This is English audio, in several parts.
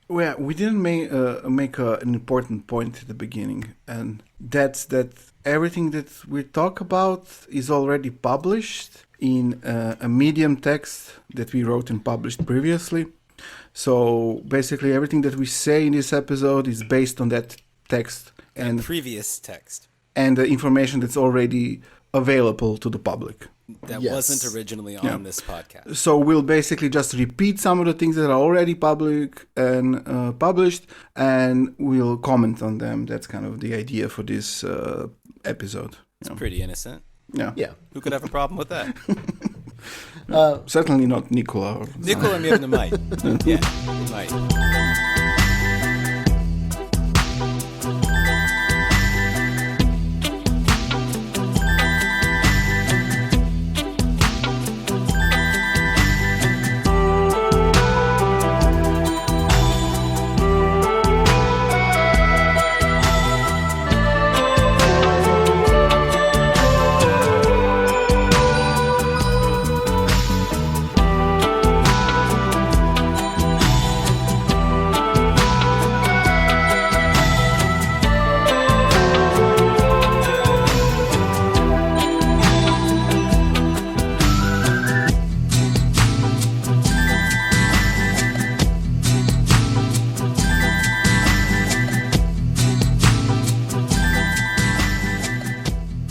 Well, we didn't make an important point at the beginning, and that's that everything that we talk about is already published in a Medium text that we wrote and published previously. So basically, everything that we say in this episode is based on that text and previous text, and the information that's already available to the public. That wasn't originally on this podcast. So we'll basically just repeat some of the things that are already public and published, and we'll comment on them. That's kind of the idea for this episode. It's pretty innocent. Yeah. Who could have a problem with that? Certainly not Nicola. Nicola Mirna might. Yeah, he might.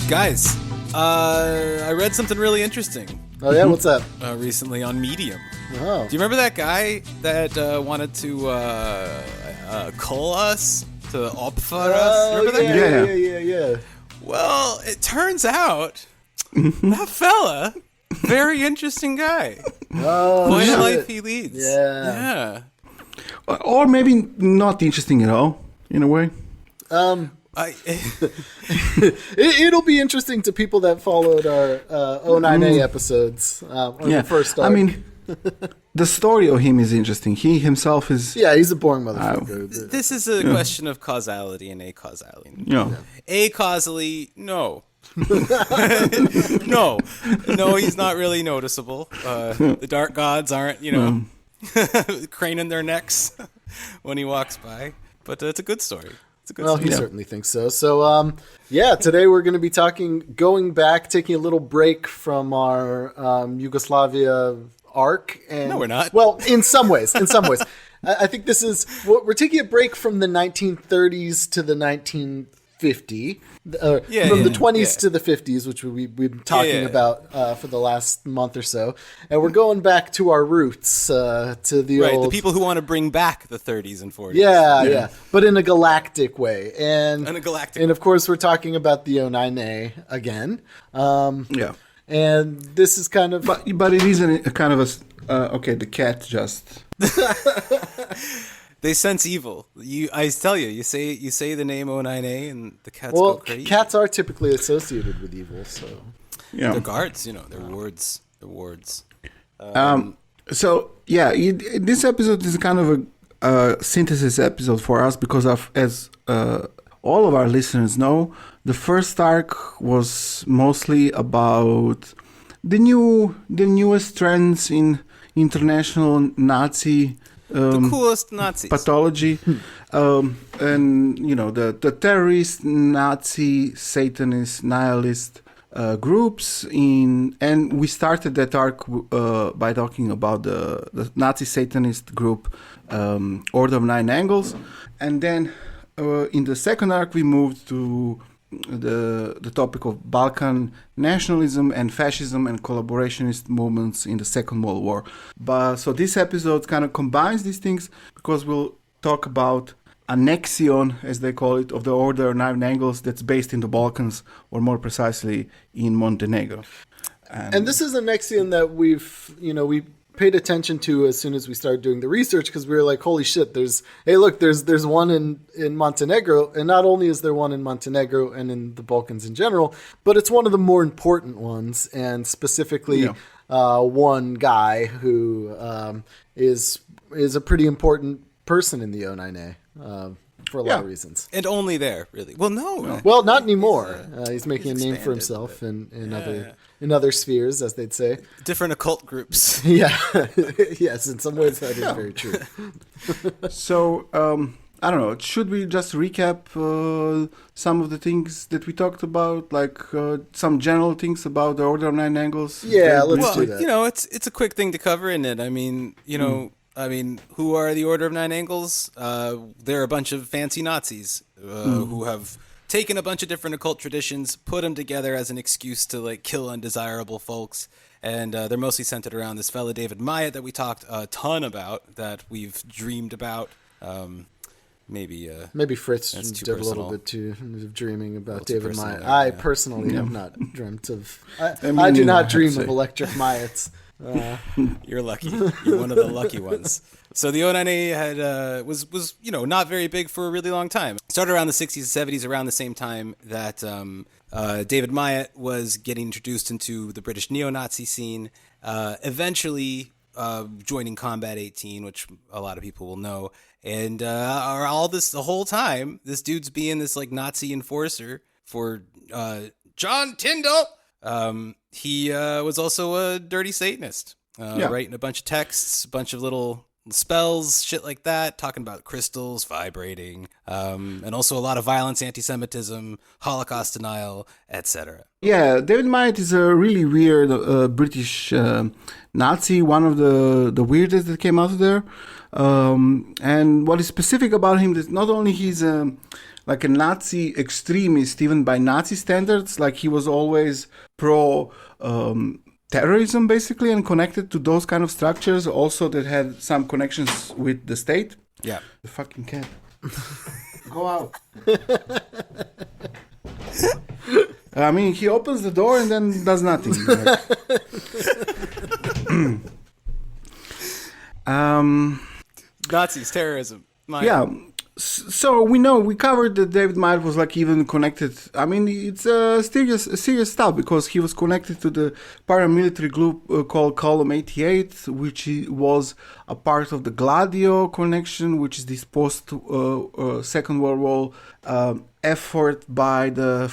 Guys, I read something really interesting. Oh yeah, what's that? Recently on Medium. Oh. Do you remember that guy that wanted to call us, to opfer us? Remember that? Yeah. Well, it turns out that fella, very interesting guy. Oh, Quite a shit. life he leads. Yeah. Or maybe not interesting at all, in a way. It'll be interesting to people that followed our O9A episodes on the first arc. I mean, the story of him is interesting. He himself is... Yeah, he's a boring motherfucker. This is a question of causality and acausality. Yeah. Acausally, no. No, he's not really noticeable. The dark gods aren't, craning their necks when he walks by. But it's a good story. Well, he certainly thinks so. So, today we're going to be taking a little break from our Yugoslavia arc. And, no, we're not. Well, in some ways. I think we're taking a break from the 1930s to the 1950s. From the 20s to the 50s, which we've been talking about for the last month or so, and we're going back to our roots, to the old... the people who want to bring back the 30s and 40s. Yeah, but in a galactic way, and of course we're talking about the O9A again. And this is kind of, but it is a kind of the cat just. They sense evil. I tell you, you say the name O9A and the cats go crazy. Cats are typically associated with evil, so they're guards. They're wards. They're wards. This episode is kind of a synthesis episode for us because as all of our listeners know, the first arc was mostly about the newest trends in international Nazi. The coolest Nazis. Pathology, and the terrorist, Nazi, Satanist, nihilist groups and we started that arc by talking about the Nazi Satanist group, Order of Nine Angles, and then in the second arc we moved to the topic of Balkan nationalism and fascism and collaborationist movements in the Second World War. So this episode kind of combines these things because we'll talk about annexion, as they call it, of the Order of Nine Angles that's based in the Balkans, or more precisely in Montenegro. And this is an annexion that we paid attention to as soon as we started doing the research, because we were like, holy shit, there's one in Montenegro, and not only is there one in Montenegro and in the Balkans in general, but it's one of the more important ones, and specifically one guy who is a pretty important person in the O9A. for a lot of reasons. And only there, really. Well, no. Well, not anymore. He's making a name for expanded, himself in other spheres, as they'd say. Different occult groups. Yeah. Yes, in some ways that is very true. So, I don't know. Should we just recap some of the things that we talked about, like some general things about the Order of Nine Angles? Yeah, let's Well, do that. you know, it's a quick thing to cover, isn't it? I mean, you know, who are the Order of Nine Angles? They're a bunch of fancy Nazis who have taken a bunch of different occult traditions, put them together as an excuse to like kill undesirable folks. And they're mostly centered around this fella David Myatt that we talked a ton about, that we've dreamed about. Maybe Fritz did a little bit too of dreaming about David Myatt. I personally have not dreamt of. I do not dream of electric Myatts. You're lucky. You're one of the lucky ones. So the O9A had was not very big for a really long time. Started around the 60s and 70s, around the same time that David Myatt was getting introduced into the British neo-Nazi scene. Eventually joining Combat 18, which a lot of people will know. And the whole time, this dude's being this like Nazi enforcer for John Tyndall. He was also a dirty Satanist, writing a bunch of texts, a bunch of little spells, shit like that, talking about crystals vibrating, and also a lot of violence, anti-Semitism, Holocaust denial, etc. Yeah, David Myatt is a really weird British Nazi, one of the weirdest that came out of there. And what is specific about him is not only he's like a Nazi extremist, even by Nazi standards, like he was always pro terrorism, basically, and connected to those kind of structures, also that had some connections with the state. Yeah. The fucking cat. Go out. I mean, he opens the door and then does nothing. Nazis, terrorism. Yeah. So we covered that David Myatt was like even connected. I mean, it's serious stuff, because he was connected to the paramilitary group called Column 88, which was a part of the Gladio connection, which is this post Second World War effort by the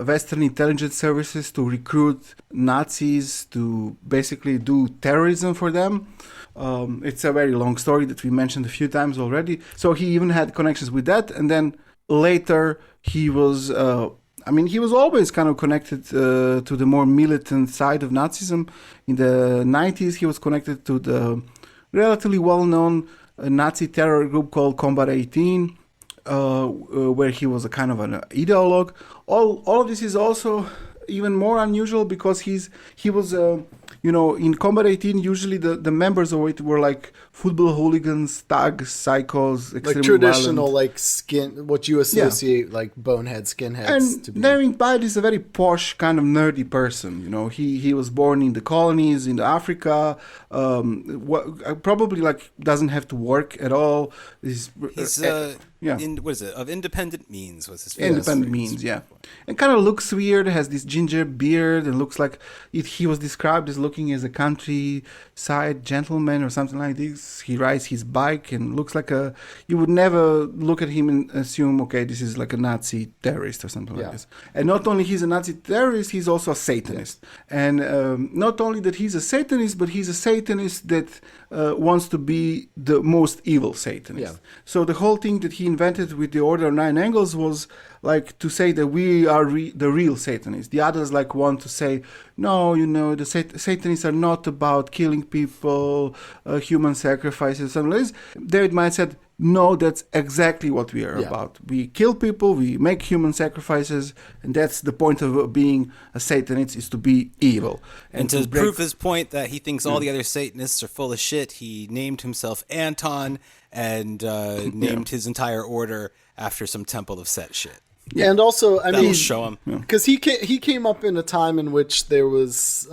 Western intelligence services to recruit Nazis to basically do terrorism for them. It's a very long story that we mentioned a few times already. So he even had connections with that. And then later he was, he was always kind of connected to the more militant side of Nazism. In the 90s, he was connected to the relatively well-known Nazi terror group called Combat 18, where he was a kind of an ideologue. All of this is also even more unusual because he was in Combat 18, usually the members of it were like football hooligans, thugs, psychos, like traditional, violent. what you associate like bonehead skinheads and to be. David Myatt is a very posh, kind of nerdy person. He was born in the colonies in Africa. Probably like doesn't have to work at all. He's what is it? Of independent means was his independent means, yeah. And kind of looks weird, has this ginger beard, and looks like he was described as looking as a countryside gentleman or something like this. He rides his bike and looks like you would never look at him and assume, okay, this is like a Nazi terrorist or something like this. And not only he's a Nazi terrorist, he's also a Satanist. And not only that he's a Satanist, but he's a Satanist that wants to be the most evil Satanist. Yeah. So the whole thing that he invented with the Order of Nine Angles was like to say that we are the real Satanists. The others like want to say, no, the Satanists are not about killing people, human sacrifices, something like this. David Myatt said, no, that's exactly what we are about. We kill people, we make human sacrifices, and that's the point of being a Satanist, is to be evil. And to prove his point that he thinks all the other Satanists are full of shit, he named himself Anton and named his entire order after some temple of Set shit. Yeah. And also, That'll show him. Because he came up in a time in which there was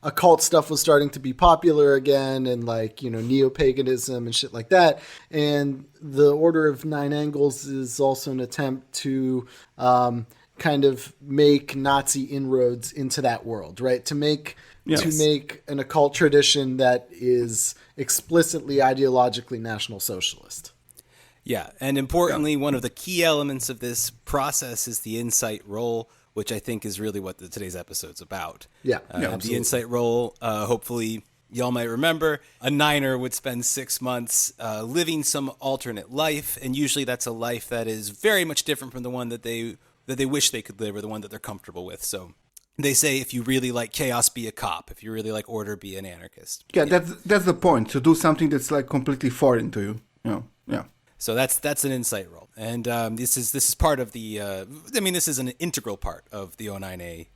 occult stuff was starting to be popular again, and neo-paganism and shit like that. And the Order of Nine Angles is also an attempt to kind of make Nazi inroads into that world, right? To make an occult tradition that is explicitly ideologically National Socialist. Yeah, and importantly, one of the key elements of this process is the insight roll, which I think is really what today's episode's about. Yeah, The insight roll, hopefully y'all might remember, a niner would spend 6 months living some alternate life, and usually that's a life that is very much different from the one that they wish they could live or the one that they're comfortable with. So they say if you really like chaos, be a cop. If you really like order, be an anarchist. Yeah, that's the point, to do something that's like completely foreign to you. Yeah. So that's an insight roll, and this is part of the. This is an integral part of the O9A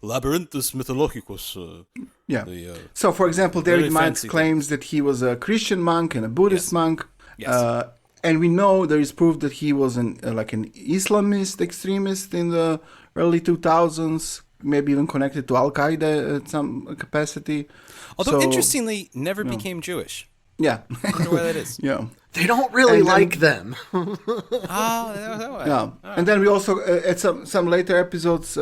Labyrinthus Mythologicus. Yeah. So, for example, David Mites claims that he was a Christian monk and a Buddhist monk. Yes. And we know there is proof that he was an Islamist extremist in the early 2000s, maybe even connected to Al Qaeda at some capacity. Although, interestingly, never became Jewish. Yeah. I wonder why that is. Yeah. They don't really like them. Yeah. And then we also, at some later episodes,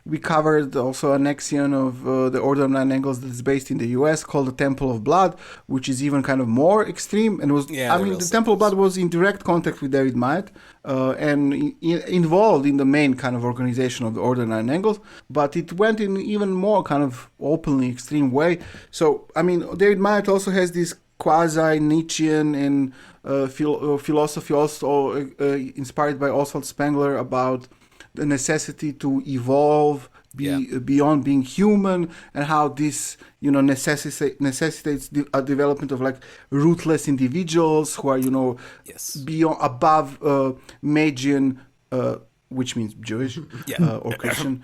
we covered also an axiom of the Order of Nine Angles that's based in the US called the Temple of Blood, which is even kind of more extreme. And the Temple of Blood was in direct contact with David Might and involved in the main kind of organization of the Order of Nine Angles, but it went in even more kind of openly extreme way. So, David Might also has this quasi-Nietzschean and philosophy also inspired by Oswald Spengler about the necessity to evolve beyond being human, and how this necessitates the development of like ruthless individuals who are beyond above Magian, which means Jewish or Christian.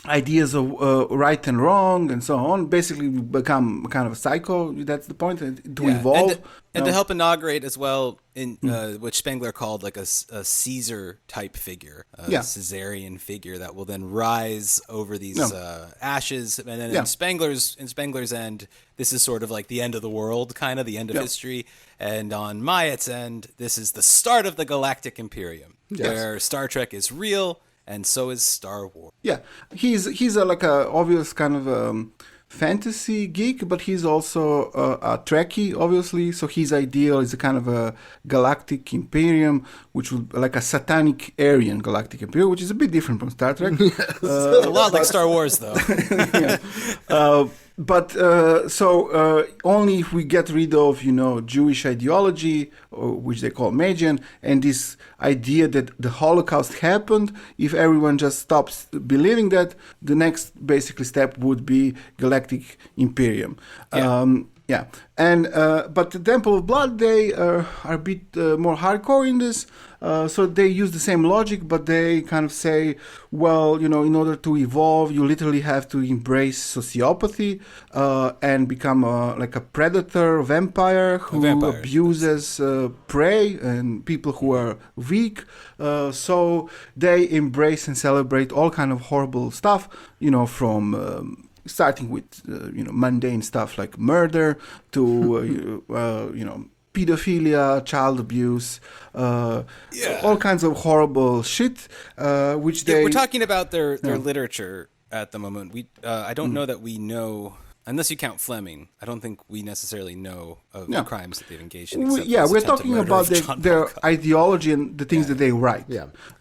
Ideas of right and wrong and so on, basically become kind of a psycho. That's the point, to evolve. And to help inaugurate as well, in which Spengler called like a Caesar type figure, a Caesarian figure that will then rise over these ashes. And then in Spengler's end, this is sort of like the end of the world, kind of the end of history. And on Myatt's end, this is the start of the Galactic Imperium, where Star Trek is real. And so is Star Wars. Yeah, he's like a obvious kind of fantasy geek, but he's also a Trekkie, obviously. So his ideal is a kind of a galactic imperium, which would like a satanic Aryan galactic imperium, which is a bit different from Star Trek. A lot like Star Wars, though. But only if we get rid of, Jewish ideology, which they call Magian, and this idea that the Holocaust happened, if everyone just stops believing that, the next basically step would be Galactic Imperium. Yeah. And but the Temple of Blood, they are a bit more hardcore in this. So they use the same logic, but they kind of say, well, in order to evolve, you literally have to embrace sociopathy and become like a predator vampire who abuses prey and people who are weak. So they embrace and celebrate all kind of horrible stuff, from starting with mundane stuff like murder to pedophilia, child abuse, all kinds of horrible shit. We're talking about their literature at the moment. I don't know that we know. Unless you count Fleming, I don't think we necessarily know of the crimes that they've engaged in. We're talking about their ideology and the things that they write.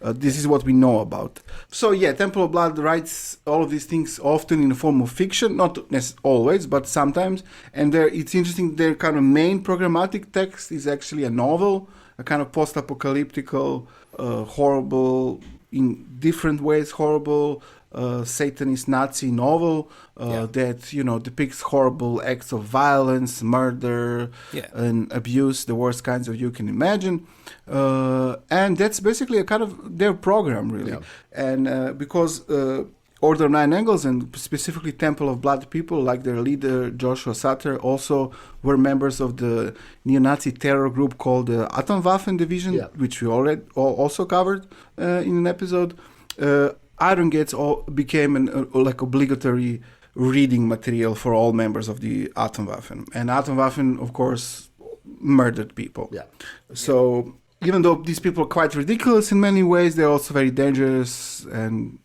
This is what we know about. So, Temple of Blood writes all of these things often in the form of fiction, not always, but sometimes. And it's interesting, their kind of main programmatic text is actually a novel, a kind of post-apocalyptical, horrible, in different ways, horrible, Satanist Nazi novel that depicts horrible acts of violence, murder, and abuse, the worst kinds of you can imagine, and that's basically a kind of their program, really. And because Order of Nine Angles and specifically Temple of Blood people, like their leader Joshua Sutter, also were members of the neo-Nazi terror group called the Atomwaffen Division, which we already also covered in an episode. Iron Gates became an obligatory reading material for all members of the Atomwaffen. And Atomwaffen, of course, murdered people. So even though these people are quite ridiculous in many ways, they're also very dangerous. And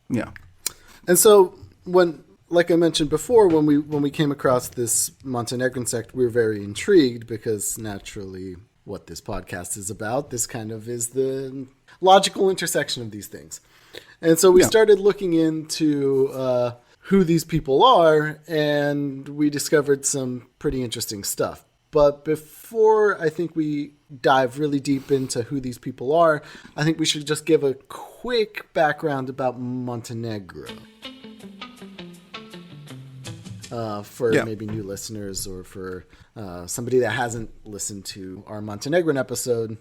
And so when, like I mentioned before, when we came across this Montenegrin sect, we were very intrigued because naturally what this podcast is about. This kind of is the logical intersection of these things. And so we started looking into who these people are, and we discovered some pretty interesting stuff. But before I think we dive really deep into who these people are, I think we should just give a quick background about Montenegro. For maybe new listeners, or for somebody that hasn't listened to our Montenegrin episode.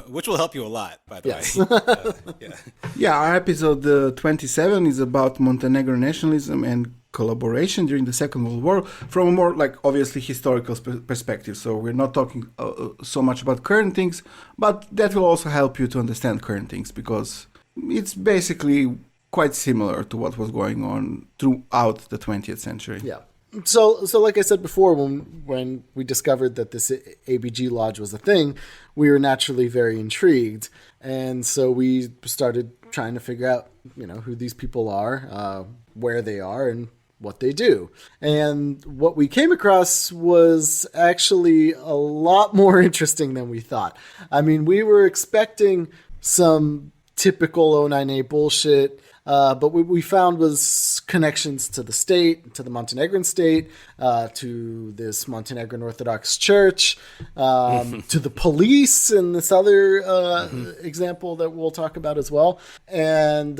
Which will help you a lot, by the way. Yeah, our episode 27 is about Montenegro nationalism and collaboration during the Second World War from a more, like, obviously historical perspective. So we're not talking so much about current things, but that will also help you to understand current things, because it's basically quite similar to what was going on throughout the 20th century. Yeah. So like I said before, when we discovered that this ABG Lodge was a thing, we were naturally very intrigued. And so we started trying to figure out, who these people are, where they are, and what they do. And what we came across was actually a lot more interesting than we thought. I mean, we were expecting some typical O9A bullshit, but what we found was connections to the state, to the Montenegrin state, to this Montenegrin Orthodox Church, to the police, and this other example that we'll talk about as well, and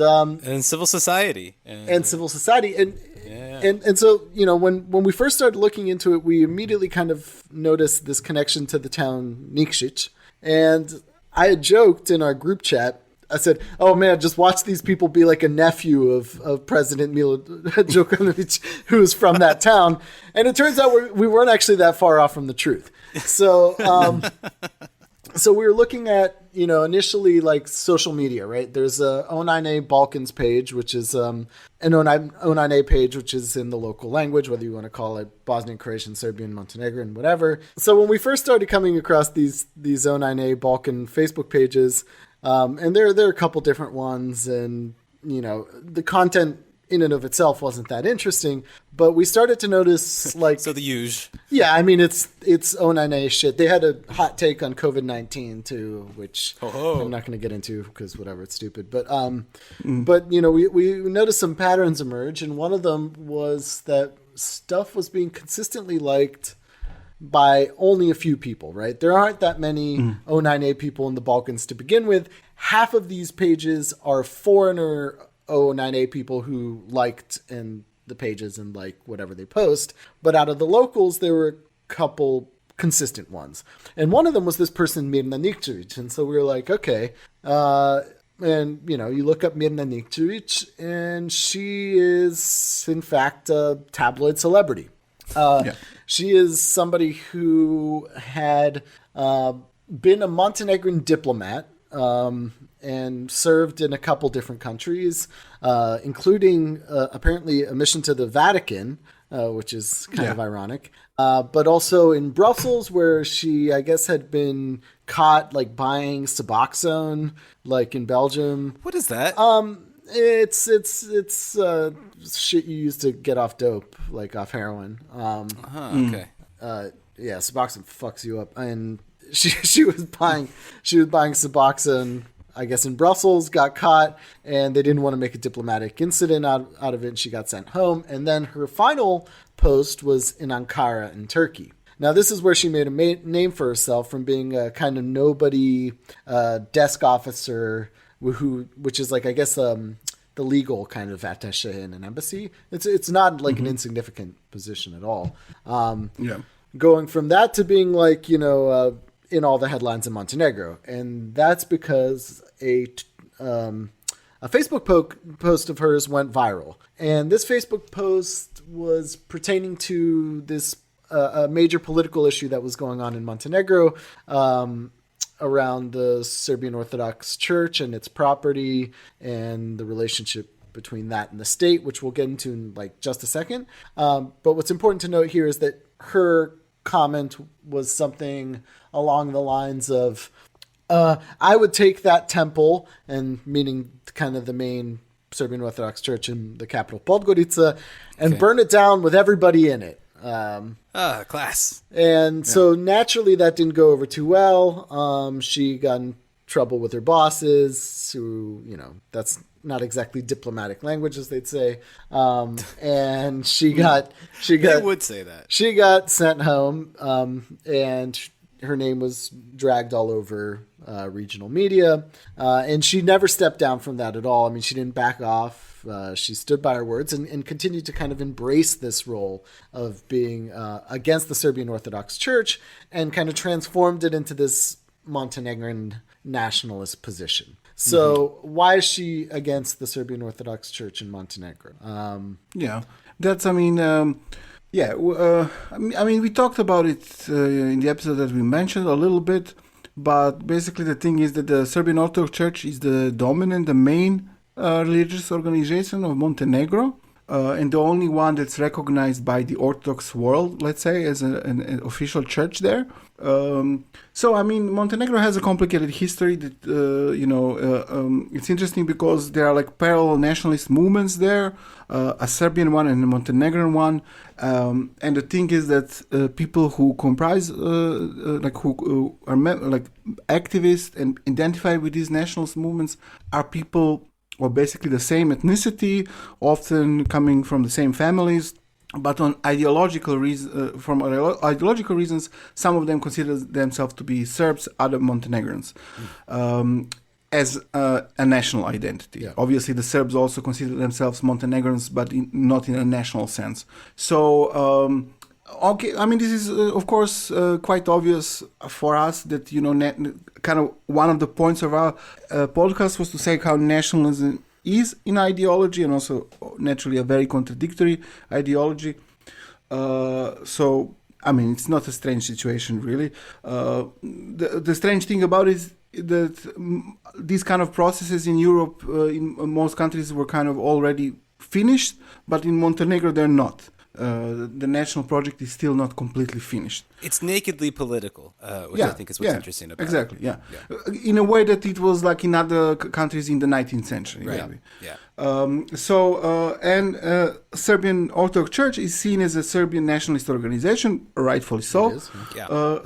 civil society, and civil society, and so when we first started looking into it, we immediately kind of noticed this connection to the town Nikšić, and I had joked in our group chat. I said, "Oh man, just watch these people be like a nephew of President Milo Djukanovic, who's from that town." And it turns out we weren't actually that far off from the truth. So, so we were looking at, initially like social media, right? There's a O9A Balkans page, which is an O9A page, which is in the local language, whether you want to call it Bosnian, Croatian, Serbian, Montenegrin, whatever. So when we first started coming across these O9A Balkan Facebook pages, and there are a couple different ones, and the content in and of itself wasn't that interesting, but we started to notice, like, so the usual. Yeah, I mean it's O9A shit. They had a hot take on COVID-19 too, which I'm not going to get into because whatever, it's stupid. But we noticed some patterns emerge, and one of them was that stuff was being consistently liked by only a few people, right? There aren't that many O9A people in the Balkans to begin with. Half of these pages are foreigner O9A people who liked the pages and like whatever they post. But out of the locals, there were a couple consistent ones. And one of them was this person, Mirna Nikčević. And so we were like, okay. And, you look up Mirna Nikčević, and she is, in fact, a tabloid celebrity. She is somebody who had been a Montenegrin diplomat and served in a couple different countries, including apparently a mission to the Vatican, which is kind of ironic, but also in Brussels, where she, I guess, had been caught like buying Suboxone, like in Belgium. What is that? It's shit you use to get off dope, like off heroin. Okay. Suboxone fucks you up, and she was buying Suboxone, I guess, in Brussels, got caught, and they didn't want to make a diplomatic incident out of it, and she got sent home. And then her final post was in Ankara in Turkey. Now, this is where she made a name for herself from being a kind of nobody desk officer, which is like, I guess, the legal kind of attaché in an embassy. It's not like an insignificant position at all. Going from that to being like, in all the headlines in Montenegro. And that's because a Facebook post of hers went viral. And this Facebook post was pertaining to this a major political issue that was going on in Montenegro, around the Serbian Orthodox Church and its property and the relationship between that and the state, which we'll get into in like just a second. But what's important to note here is that her comment was something along the lines of, I would take that temple, and meaning kind of the main Serbian Orthodox Church in the capital Podgorica, and burn it down with everybody in it. Class. And so naturally that didn't go over too well. She got in trouble with her bosses who, that's not exactly diplomatic language, as they'd say. And They would say that. She got sent home, and her name was dragged all over regional media. And she never stepped down from that at all. I mean, she didn't back off. She stood by her words and continued to kind of embrace this role of being against the Serbian Orthodox Church and kind of transformed it into this Montenegrin nationalist position. So why is she against the Serbian Orthodox Church in Montenegro? We talked about it in the episode that we mentioned a little bit, but basically the thing is that the Serbian Orthodox Church is the main religious organization of Montenegro, and the only one that's recognized by the Orthodox world, let's say, as an official church there. Montenegro has a complicated history that, it's interesting because there are like parallel nationalist movements there, a Serbian one and a Montenegrin one. And the thing is that people who comprise, who are activists and identify with these nationalist movements are people or basically the same ethnicity, often coming from the same families, but on ideological reasons, some of them consider themselves to be Serbs, other Montenegrins, as a national identity. Yeah. Obviously, the Serbs also consider themselves Montenegrins, but not in a national sense. So, this is, of course, quite obvious for us that, kind of one of the points of our podcast was to say how nationalism is in ideology and also naturally a very contradictory ideology. It's not a strange situation, really. The strange thing about it is that these kind of processes in Europe, in most countries, were kind of already finished, but in Montenegro, they're not. The national project is still not completely finished. It's nakedly political, which I think is what's interesting about exactly, it. In a way that it was like in other countries in the 19th century. Right. Maybe. Yeah. Serbian Orthodox Church is seen as a Serbian nationalist organization, rightfully so. It is.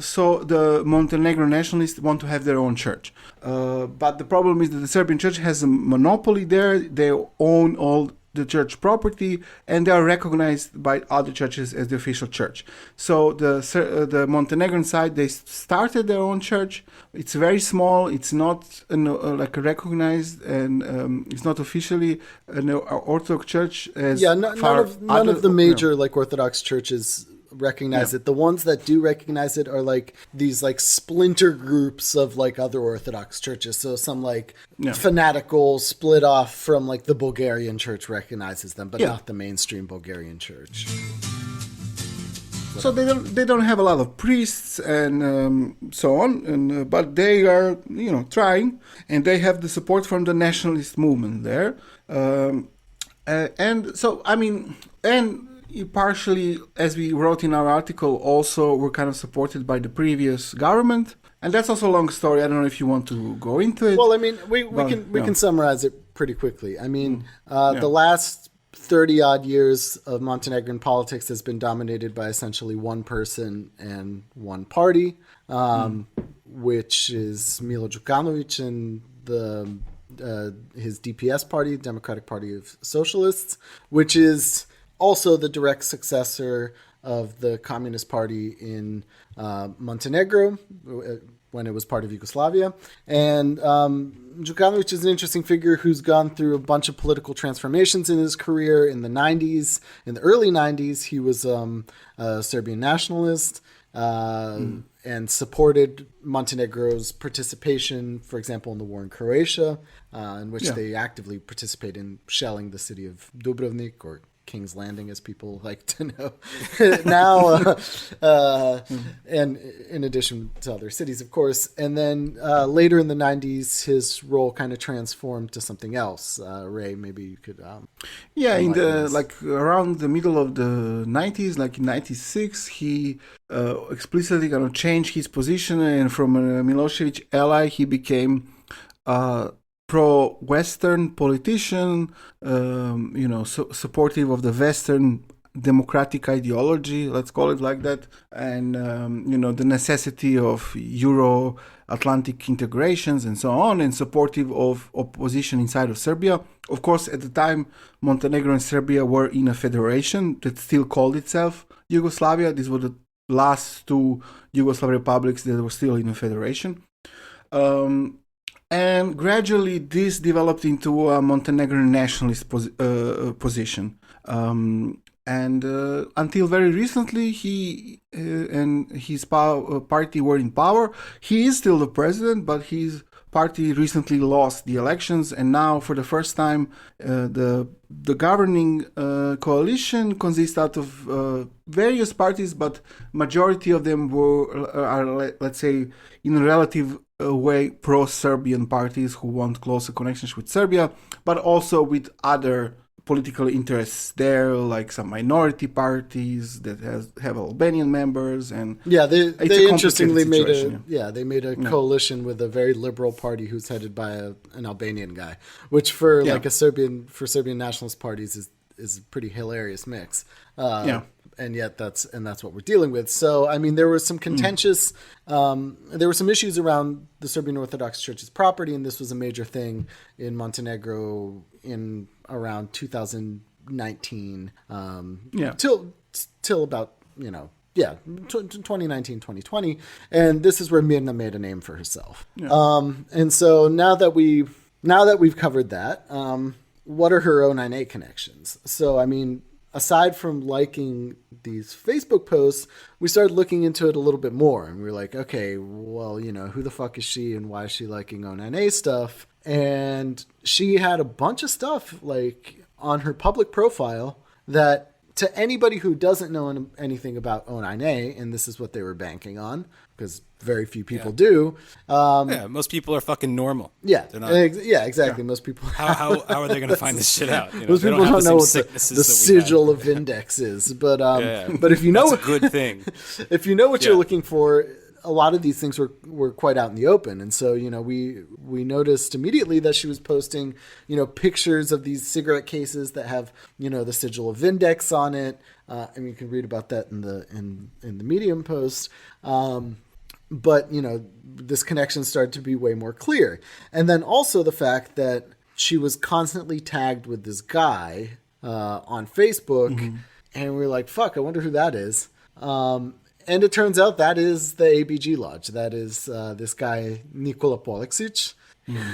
So the Montenegro nationalists want to have their own church. But the problem is that the Serbian church has a monopoly there. They own all the church property, and they are recognized by other churches as the official church. So the Montenegrin side, they started their own church. It's very small. It's not recognized, and it's not officially an Orthodox church. As none of the major Orthodox churches recognize it. The ones that do recognize it are these splinter groups of other Orthodox churches. So some fanatical split off from the Bulgarian church recognizes them, but not the mainstream Bulgarian church. So they don't have a lot of priests and so on, and but they are trying, and they have the support from the nationalist movement there, partially, as we wrote in our article, also were kind of supported by the previous government, and that's also a long story. I don't know if you want to go into it. Well, we can summarize it pretty quickly. The last 30-odd years of Montenegrin politics has been dominated by essentially one person and one party, which is Milo Đukanović and his DPS party, Democratic Party of Socialists, which is also the direct successor of the Communist Party in Montenegro when it was part of Yugoslavia. And Đukanović is an interesting figure who's gone through a bunch of political transformations in his career. In the 90s, in the early 90s, he was a Serbian nationalist and supported Montenegro's participation, for example, in the war in Croatia, in which they actively participate in shelling the city of Dubrovnik, or King's Landing, as people like to know now, and in addition to other cities, of course. And then later in the 90s, his role kind of transformed to something else. Ray, maybe you could... in the around the middle of the 90s, like in 96, he explicitly kind of changed his position, and from a Milosevic ally, he became pro-Western politician, supportive of the Western democratic ideology, let's call it like that, and the necessity of Euro-Atlantic integrations and so on, and supportive of opposition inside of Serbia. Of course, at the time, Montenegro and Serbia were in a federation that still called itself Yugoslavia. These were the last two Yugoslav republics that were still in a federation. And gradually this developed into a Montenegrin nationalist position. And until very recently, he and his party were in power. He is still the president, but his party recently lost the elections, and now for the first time, the governing coalition consists out of various parties, but majority of them are, let's say, in a relative way, pro-Serbian parties who want closer connections with Serbia, but also with other political interests there, like some minority parties that have Albanian members, and they interestingly made a coalition with a very liberal party who's headed by an Albanian guy, which for Serbian nationalist parties is a pretty hilarious mix. And yet that's what we're dealing with. So I mean, there was some contentious, there were some issues around the Serbian Orthodox Church's property, and this was a major thing in Montenegro in around 2019, till about 2019, 2020, and this is where Mirna made a name for herself. And so now that we've covered that, what are her O9A connections? So I mean, aside from liking these Facebook posts, we started looking into it a little bit more, and we were like, okay, well, who the fuck is she and why is she liking O9A stuff? And she had a bunch of stuff like on her public profile that, to anybody who doesn't know anything about O9A, and this is what they were banking on, because very few people do. Most people are fucking normal. Exactly. Yeah. Most people. How are they going to find this shit out? Most people don't know what the sigil of index is, but if you know, that's a good thing. If you know what you're looking for, a lot of these things were quite out in the open. And so, we noticed immediately that she was posting, pictures of these cigarette cases that have, the sigil of index on it. And you can read about that in the Medium post. But, this connection started to be way more clear. And then also the fact that she was constantly tagged with this guy on Facebook. Mm-hmm. And we were like, fuck, I wonder who that is. And it turns out that is the ABG Lodge. That is this guy, Nikola Poliksic,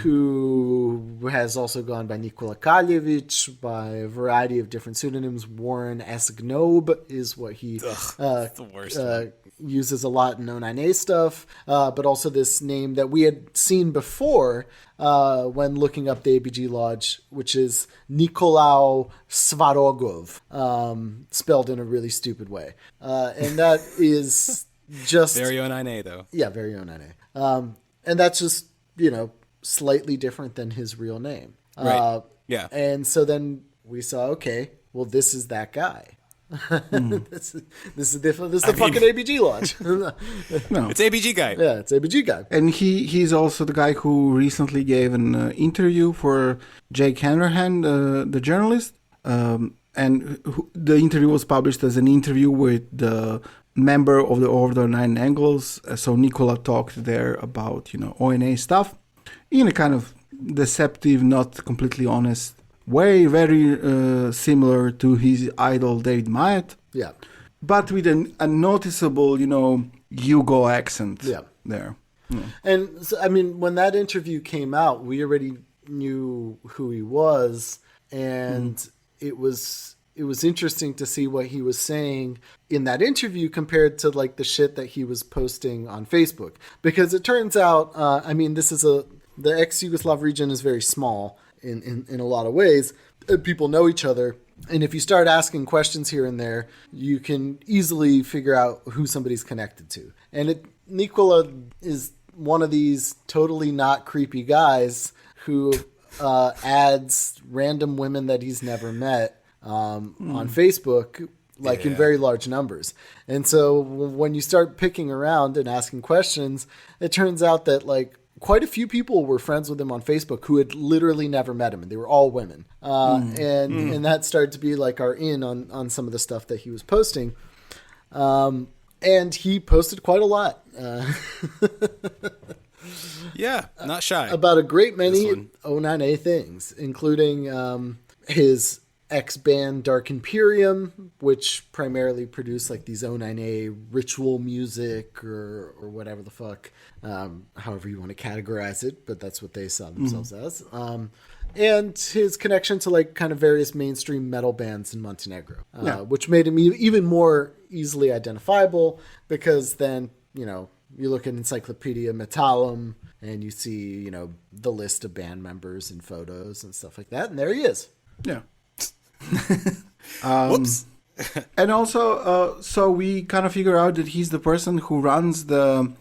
who has also gone by Nikola Kaljevic, by a variety of different pseudonyms. Warren S. Gnobe is what he the worst uses a lot in O9A stuff, but also this name that we had seen before when looking up the ABG Lodge, which is Nikolao Svarogov, spelled in a really stupid way. And that is just... very O9A, though. Yeah, very O9A. And that's just, slightly different than his real name. Right. Yeah. And so then we saw, okay, well, this is that guy. This is the fucking ABG Lodge. No. It's ABG guy. Yeah, it's ABG guy. And he's also the guy who recently gave an interview for Jake Hanrahan, the journalist. The interview was published as an interview with the member of the Order 9 Angles. So Nikola talked there about, ONA stuff in a kind of deceptive, not completely honest way, very similar to his idol David Mamet. Yeah. But with a noticeable, Yugo accent there. Yeah. And so, I mean, when that interview came out, we already knew who he was, and it was interesting to see what he was saying in that interview compared to like the shit that he was posting on Facebook. Because it turns out, the ex-Yugoslav region is very small in a lot of ways. People know each other. And if you start asking questions here and there, you can easily figure out who somebody's connected to. And Nikola is one of these totally not creepy guys who adds random women that he's never met on Facebook, in very large numbers. And so when you start picking around and asking questions, it turns out that quite a few people were friends with him on Facebook who had literally never met him, and they were all women. And that started to be like our in on some of the stuff that he was posting. And he posted quite a lot. Yeah, not shy. About a great many O9A things, including his ex-band Dark Imperium, which primarily produced like these O9A ritual music or whatever the fuck, however you want to categorize it, but that's what they saw themselves as. And his connection to like kind of various mainstream metal bands in Montenegro, which made him even more easily identifiable, because then, you know, you look at Encyclopedia Metallum and you see, you know, the list of band members and photos and stuff like that. And there he is. Yeah. Whoops. And also, so we kind of figure out that he's the person who runs the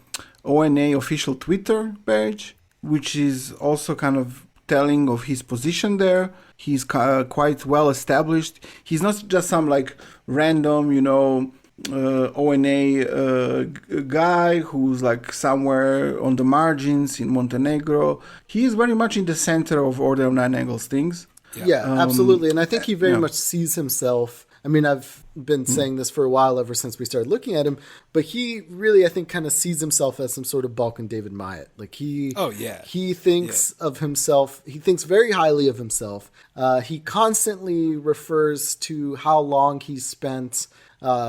O9A official Twitter page, which is also kind of telling of his position there. He's quite well established. He's not just some like random, you know, O9A guy who's like somewhere on the margins in Montenegro. He is very much in the center of Order of Nine Angles things. Yeah, absolutely. And I think he very much sees himself. I mean, I've been saying this for a while, ever since we started looking at him, but he really, I think, kind of sees himself as some sort of Balkan David Myatt. Like he thinks of himself. He thinks very highly of himself. He constantly refers to how long he spent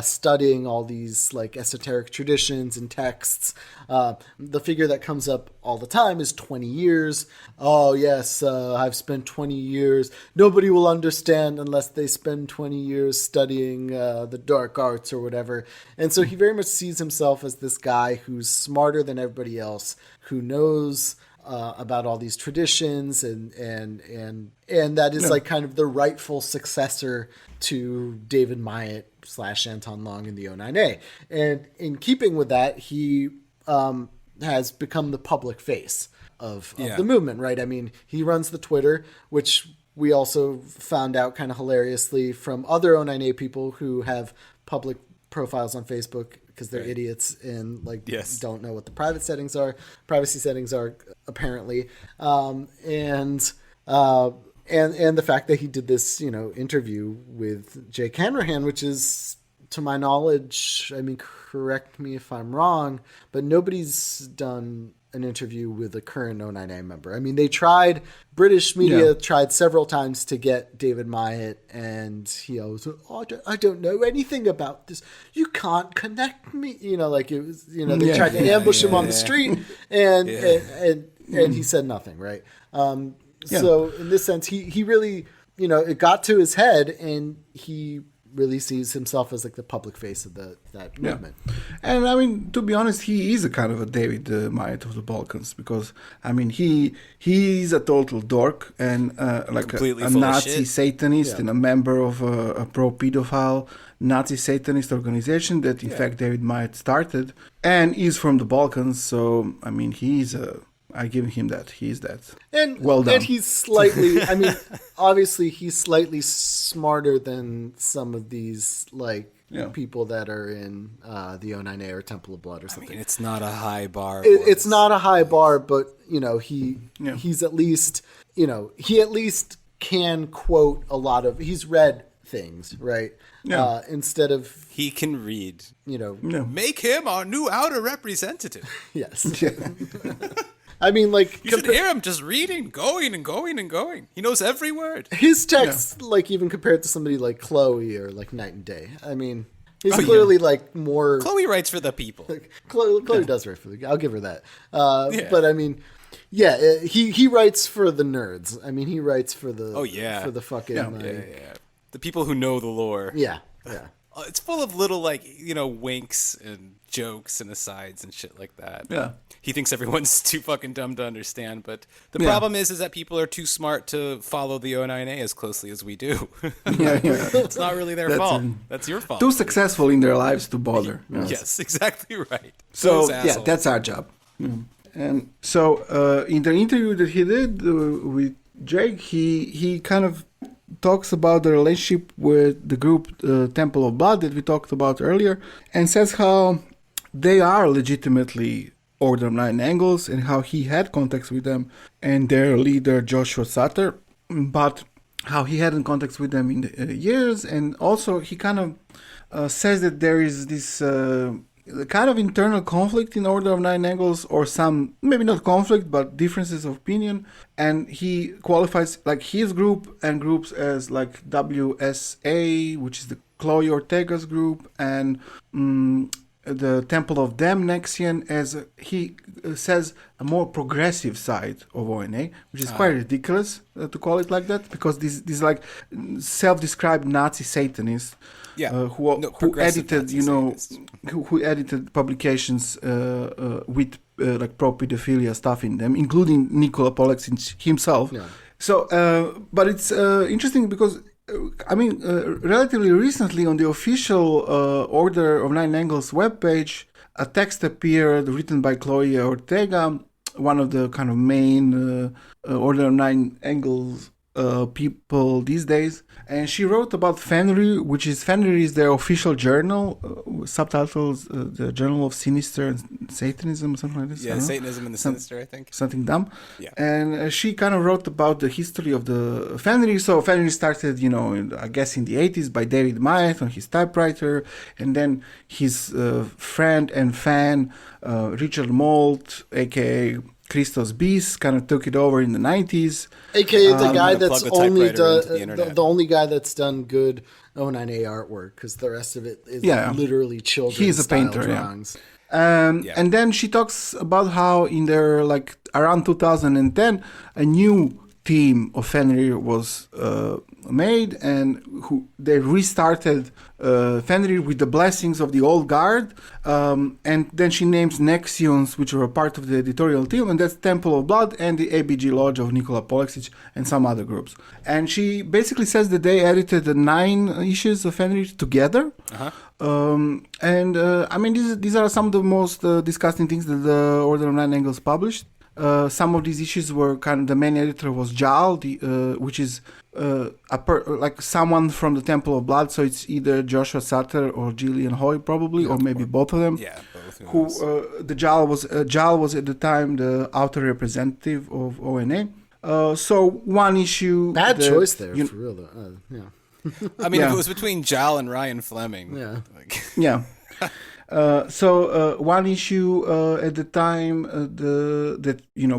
studying all these like esoteric traditions and texts. The figure that comes up all the time is 20 years. Oh yes, I've spent 20 years. Nobody will understand unless they spend 20 years studying the dark arts or whatever. And so he very much sees himself as this guy who's smarter than everybody else, who knows about all these traditions, and that is like kind of the rightful successor to David Myatt / Anton Long in the O9A. And in keeping with that, he has become the public face of the movement, right? I mean, he runs the Twitter, which we also found out kind of hilariously from other O9A people who have public profiles on Facebook, because they're idiots and like don't know what the privacy settings are apparently. And the fact that he did this, you know, interview with Jake Hanrahan, which is, to my knowledge, I mean, correct me if I'm wrong, but nobody's done an interview with a current O9A member. I mean, British media tried several times to get David Myatt, and he always said, I don't know anything about this. You can't connect me. You know, like it was, you know, they tried to ambush him on the street, and he said nothing, right? So in this sense, he really, you know, it got to his head, and he really sees himself as like the public face of that movement. And I mean, to be honest, he is a kind of a David Myatt of the Balkans, because I mean, he is a total dork and like a Nazi Satanist and a member of a pro-pedophile Nazi Satanist organization that in fact David Myatt started, and is from the Balkans. So I mean, I give him that. He's that. And well done. And he's slightly, I mean, obviously he's slightly smarter than some of these like people that are in the O9A or Temple of Blood or something. I mean, it's not a high bar. It's not a high bar, but you know, he's at least, you know, he at least can quote a lot of, he's read things, right? Yeah. Instead of, he can read, you know, make him our new outer representative. Yes. I mean, like, you should hear him just reading, going and going and going. He knows every word. His text, like, even compared to somebody like Chloe or like Night and Day. I mean, he's clearly like more. Chloe writes for the people. Like, Chloe does write for the. I'll give her that. But I mean, he writes for the nerds. I mean, he writes for the. For the fucking. The people who know the lore. Yeah. It's full of little, like, you know, winks and jokes and asides and shit like that. Yeah. He thinks everyone's too fucking dumb to understand, but the problem is that people are too smart to follow the O9A as closely as we do. It's not really their fault. That's your fault. Too successful in their lives to bother. Yes, exactly right. So, that's our job. And so, in the interview that he did with Jake, he kind of talks about the relationship with the group Temple of Blood that we talked about earlier, and says how they are legitimately Order of Nine Angles and how he had contacts with them and their leader Joshua Sutter, but how he hadn't contacts with them in the years. And also he kind of says that there is this kind of internal conflict in Order of Nine Angles, or some, maybe not conflict, but differences of opinion. And he qualifies like his group and groups as like WSA, which is the Chloe Ortega's group, and the Temple of Damnaxian as he says a more progressive side of ONA, which is quite ridiculous to call it like that, because these like self-described Nazi Satanists who edited Nazi who edited publications with like pro-pedophilia stuff in them, including Nikola Polexin himself. Yeah. So, but it's interesting because relatively recently on the official Order of Nine Angles webpage, a text appeared written by Chloe Ortega, one of the kind of main Order of Nine Angles people these days, and she wrote about Fenrir, which is their official journal, subtitles the Journal of Sinister and Satanism, something like this. Yeah, Satanism and the Sinister, I think. Something dumb. Yeah. And she kind of wrote about the history of the Fenrir. So Fenrir started, I guess in the 80s by David Mamet on his typewriter, and then his friend and fan Richard Moult, aka Christos Beast, kind of took it over in the 90s. AKA the guy that's plug the only typewriter into the internet. the only guy that's done good O9A artwork, because the rest of it is literally children's He's a style painter, drawings. And then she talks about how in their like around 2010 a new team of Fenrir was made, and who they restarted Fenrir with the blessings of the old guard, and then she names Nexions, which are a part of the editorial team, and that's Temple of Blood and the ABG Lodge of Nikola Polexin and some other groups. And she basically says that they edited the 9 issues of Fenrir together. These are some of the most disgusting things that the Order of Nine Angles published. Some of these issues were the main editor was Jal, which is like someone from the Temple of Blood, so it's either Joshua Sutter or Gillian Hoy probably, or maybe both of them. Yeah, both. The Jal was at the time the outer representative of ONA. So one issue. Bad choice there, for real though. If it was between Jal and Ryan Fleming. Yeah. Yeah. One issue at the time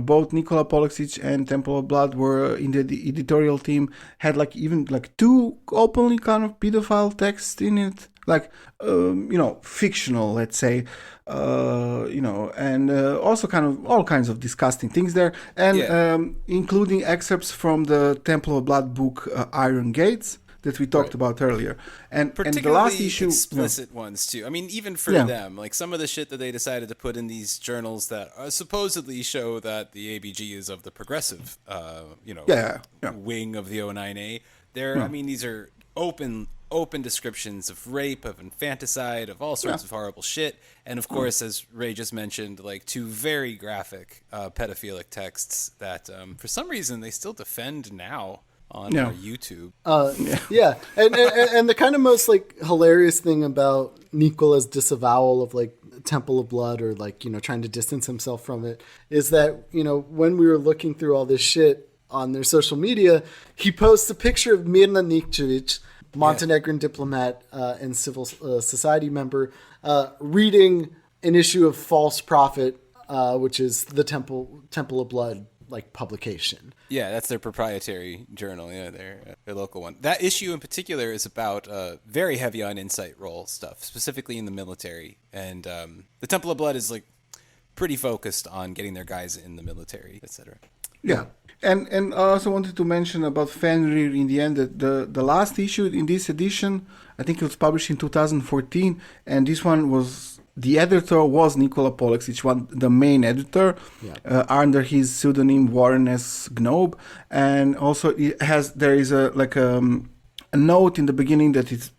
both Nikola Polexin and Temple of Blood were in the editorial team, had even 2 openly kind of pedophile texts in it, fictional, let's say, and also kind of all kinds of disgusting things there, and including excerpts from the Temple of Blood book Iron Gates that we talked about earlier, and particularly the last issue, explicit ones too. Even for them, like some of the shit that they decided to put in these journals that supposedly show that the ABG is of the progressive, wing of the O9A. These are open descriptions of rape, of infanticide, of all sorts of horrible shit, and of course, as Ray just mentioned, 2 very graphic pedophilic texts that for some reason they still defend now on our YouTube. And the kind of most hilarious thing about Nikola's disavowal of Temple of Blood, or trying to distance himself from it, is that when we were looking through all this shit on their social media, he posts a picture of Mirna Nikčević, Montenegrin diplomat and civil society member, reading an issue of False Prophet, which is the Temple of Blood publication. Yeah, that's their proprietary journal. Yeah, their local one. That issue in particular is about very heavy on insight role stuff, specifically in the military. And the Temple of Blood is pretty focused on getting their guys in the military, etc. Yeah. And I also wanted to mention about Fenrir in the end that the last issue in this edition, I think it was published in 2014, and this one was, the editor was Nikola Polexin, the main editor, under his pseudonym Warren S. Gnobe, and also there is a note in the beginning that it's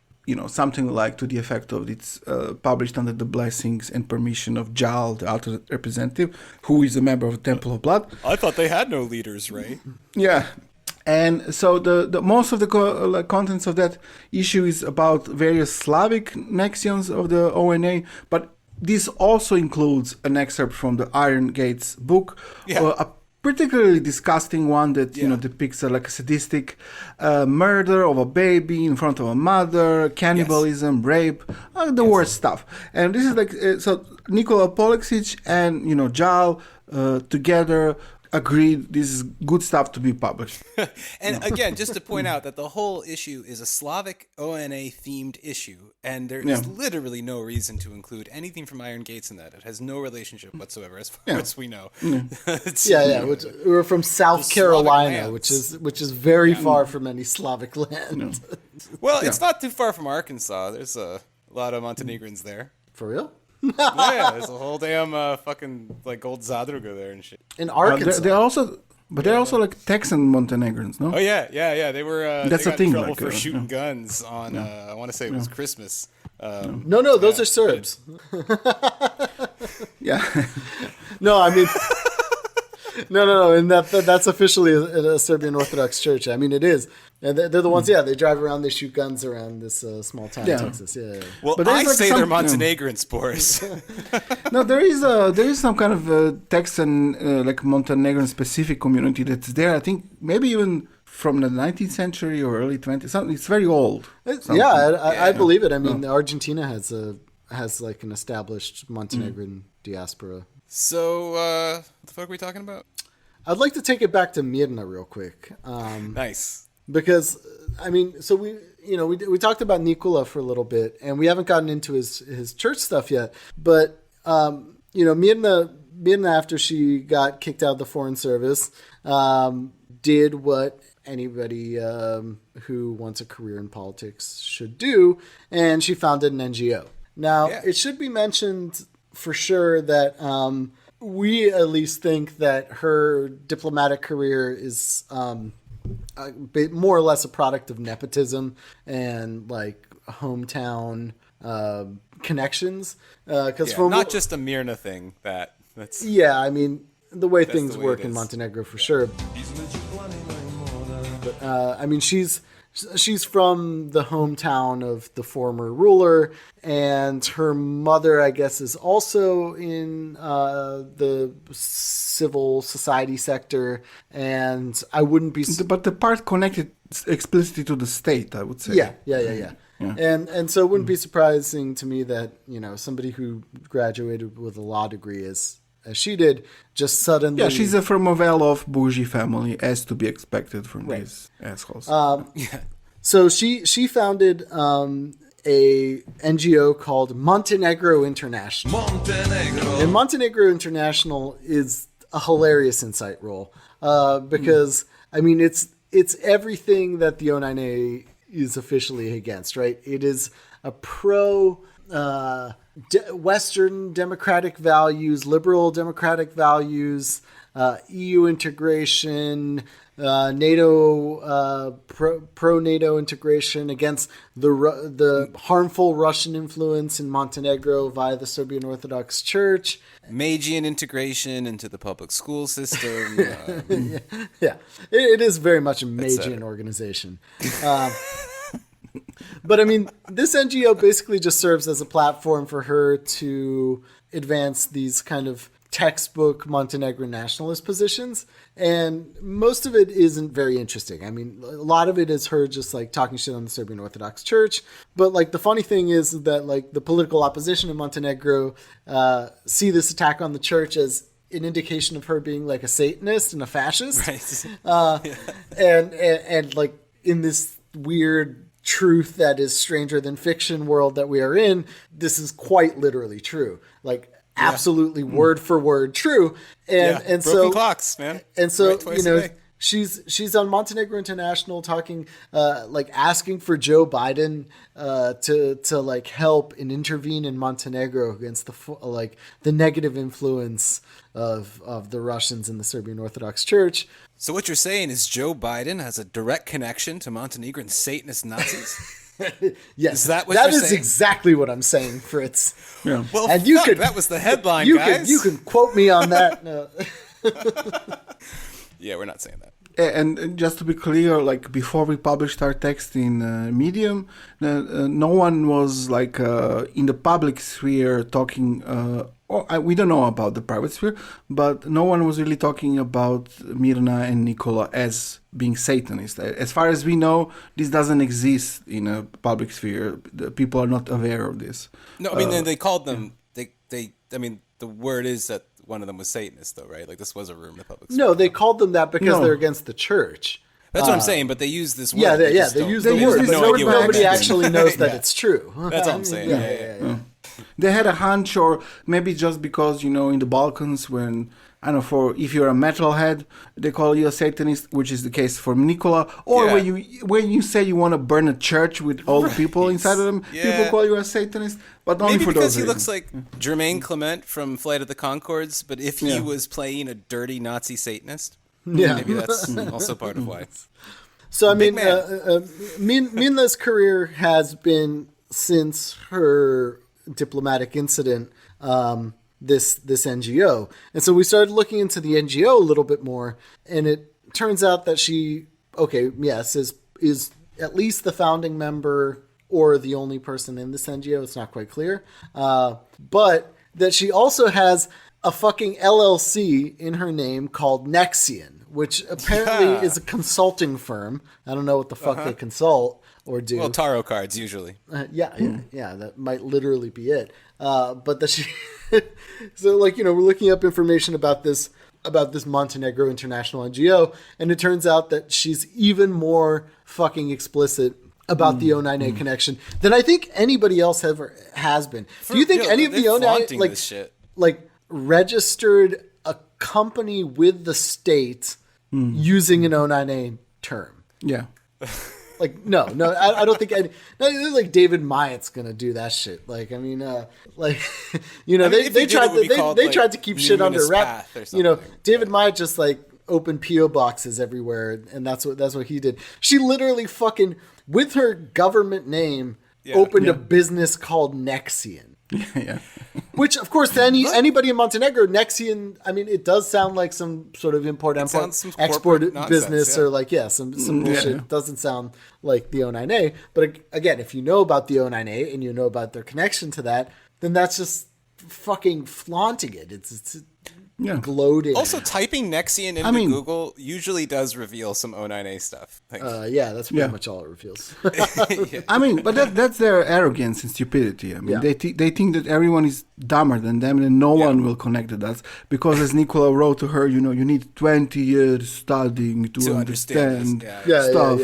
something to the effect of it's published under the blessings and permission of Jal, the outer representative, who is a member of the Temple of Blood. I thought they had no leaders, Ray. Yeah. And so the most of the contents of that issue is about various Slavic Nexions of the ONA, but this also includes an excerpt from the Iron Gates book, a particularly disgusting one that depicts like a sadistic murder of a baby in front of a mother, cannibalism, rape, the worst stuff. And this is like so Nikola Polexic and Jal together agreed this is good stuff to be published. And again, just to point out that the whole issue is a Slavic ONA themed issue, and there is literally no reason to include anything from Iron Gates in that. It has no relationship whatsoever, as far as we know. We're from South Carolina, which is very far from any Slavic land. Well, it's not too far from Arkansas. There's a lot of Montenegrins there. For real? There's a whole damn fucking like old Zadruga there and shit. In Arkansas, they're also like Texan Montenegrins, no? Oh yeah. They were. That's they a got thing. in trouble Like, for shooting guns on. I want to say it was Christmas. No, those are Serbs. No, I mean. No, and that's officially a Serbian Orthodox church. I mean, it is. And they're the ones, they drive around, they shoot guns around this small town in Texas. Yeah. Well, but I say they're Montenegrins, Boris. No, there is some kind of Texan, like Montenegrin specific community that's there. I think maybe even from the 19th century or early 20th. It's very old. I believe it. I mean, Argentina has like an established Montenegrin diaspora. So, what the fuck are we talking about? I'd like to take it back to Mirna real quick. Nice. Because, I mean, so we talked about Nikola for a little bit, and we haven't gotten into his church stuff yet. But, Mirna, after she got kicked out of the Foreign Service, did what anybody who wants a career in politics should do, and she founded an NGO. Now, it should be mentioned for sure that we at least think that her diplomatic career is more or less a product of nepotism and like hometown connections. Not just a Mirna thing. That's I mean the way things work in Montenegro for sure. But I mean she's from the hometown of the former ruler, and her mother, I guess, is also in the civil society sector. And I wouldn't be, but the part connected explicitly to the state, I would say. Yeah. And so it wouldn't be surprising to me that somebody who graduated with a law degree as she did, just suddenly... Yeah, she's from a well-off bougie family, as to be expected from these assholes. So she founded a NGO called Montenegro International. And Montenegro International is a hilarious insight role because, I mean, it's everything that the O9A is officially against, right? It is a pro... Western democratic values, liberal democratic values, EU integration, NATO, pro NATO integration against the harmful Russian influence in Montenegro via the Serbian Orthodox Church. Magian integration into the public school system. It is very much a Magian organization. But I mean, this NGO basically just serves as a platform for her to advance these kind of textbook Montenegrin nationalist positions. And most of it isn't very interesting. I mean, a lot of it is her just like talking shit on the Serbian Orthodox Church. But like the funny thing is that like the political opposition in Montenegro see this attack on the church as an indication of her being like a Satanist and a fascist. Right. And like in this weird truth that is stranger than fiction world that we are in, this is quite literally true. Like absolutely word for word true. And broken so clocks, man. And so, right, she's on Montenegro International talking, like asking for Joe Biden to like help and intervene in Montenegro against the negative influence of the Russians in the Serbian Orthodox Church. So what you're saying is Joe Biden has a direct connection to Montenegrin Satanist Nazis? Yes, is that what you're saying? That is exactly what I'm saying, Fritz. Yeah. Well, and that was the headline, guys. You can quote me on that. No. Yeah, we're not saying that. And just to be clear, like before we published our text in Medium, no one was like in the public sphere talking. We don't know about the private sphere, but no one was really talking about Mirna and Nicola as being Satanists. As far as we know, this doesn't exist in a public sphere. The people are not aware of this. No, I mean they called them. I mean, the word is that one of them was Satanist, though, right? Like this was a rumor in the public sphere. No, they called them that because they're against the church. That's what I'm saying, but they use this word. Yeah, they use the word, but nobody actually knows that it's true. That's all I'm saying. Yeah. They had a hunch, or maybe just because, in the Balkans, when, I don't know, if you're a metalhead, they call you a Satanist, which is the case for Nicola. Or when you say you want to burn a church with all the people inside of them, people call you a Satanist. But only maybe for because those he looks like Jermaine Clement from Flight of the Conchords, but if he was playing a dirty Nazi Satanist, maybe that's also part of why. So, I mean, Minla's career has been, since her diplomatic incident, this NGO. And so we started looking into the NGO a little bit more, and it turns out that she, is at least the founding member or the only person in this NGO. It's not quite clear. But that she also has a fucking LLC in her name called Nexian, which apparently is a consulting firm. I don't know what the fuck they consult or do. Well, tarot cards usually. Yeah, that might literally be it. But that she, so like, we're looking up information about this Montenegro International NGO, and it turns out that she's even more fucking explicit about the O9A connection than I think anybody else has been. Do you think any of the O9A like registered a company with the state using an O9A term? Yeah. Like, no, I don't think like David Myatt's gonna do that shit. Like, I mean, they tried to keep shit under wrap. David Myatt just like opened PO boxes everywhere, and that's what he did. She literally fucking, with her government name, opened a business called Nexian. Yeah. Which, of course, to anybody in Montenegro, Nexian, I mean, it does sound like some sort of export business or like, some bullshit. It doesn't sound like the O9A. But again, if you know about the O9A and you know about their connection to that, then that's just fucking flaunting it. It's gloating. Also, typing Nexian into Google usually does reveal some O9A stuff. That's pretty much all it reveals. I mean, but that's their arrogance and stupidity. I mean, they think that everyone is dumber than them, and no one will connect the dots. Because as Nicola wrote to her, you need 20 years studying to understand stuff.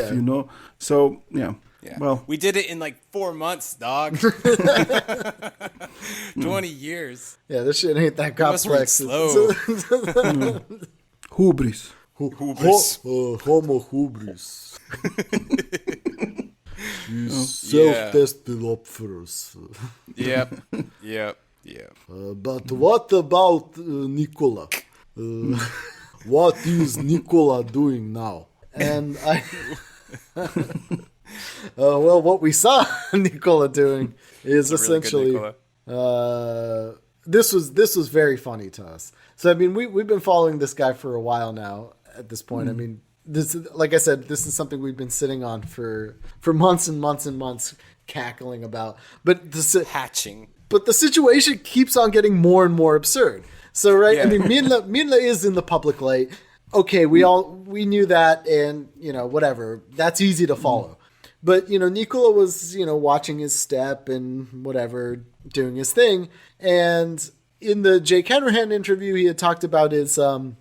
So yeah. Yeah. Well, we did it in like 4 months, dog. 20 years. Yeah, this shit ain't that complex. Slow. Hubris. Homo hubris. Self-tested opferers. Yep. But what about Nicola? What is Nicola doing now? And well, what we saw Nicola doing is essentially this was very funny to us. So I mean, we've been following this guy for a while now. At this point, I mean, this, like I said, this is something we've been sitting on for months and months and months, cackling about. But hatching. But the situation keeps on getting more and more absurd. So I mean, Minla is in the public light. Okay, we knew that, and whatever. That's easy to follow. But, Nicola was, watching his step and whatever, doing his thing. And in the Jake Hanrahan interview, he had talked about his Gnostic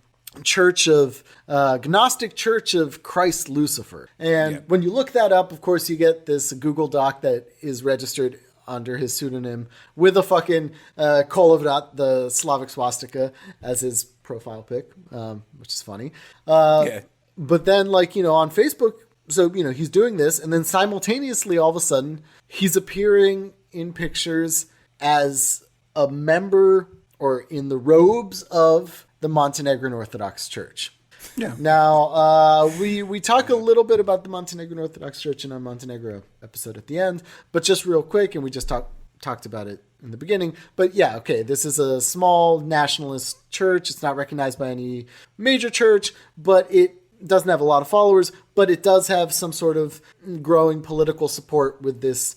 Church of Christ Lucifer. And when you look that up, of course, you get this Google Doc that is registered under his pseudonym with a fucking Kolovrat, the Slavic swastika, as his profile pic, which is funny. But then, on Facebook, so, he's doing this, and then simultaneously, all of a sudden, he's appearing in pictures as a member or in the robes of the Montenegrin Orthodox Church. Yeah. Now, we talk a little bit about the Montenegrin Orthodox Church in our Montenegro episode at the end, but just real quick, and we just talked about it in the beginning. But this is a small nationalist church. It's not recognized by any major church, but it doesn't have a lot of followers, but it does have some sort of growing political support with this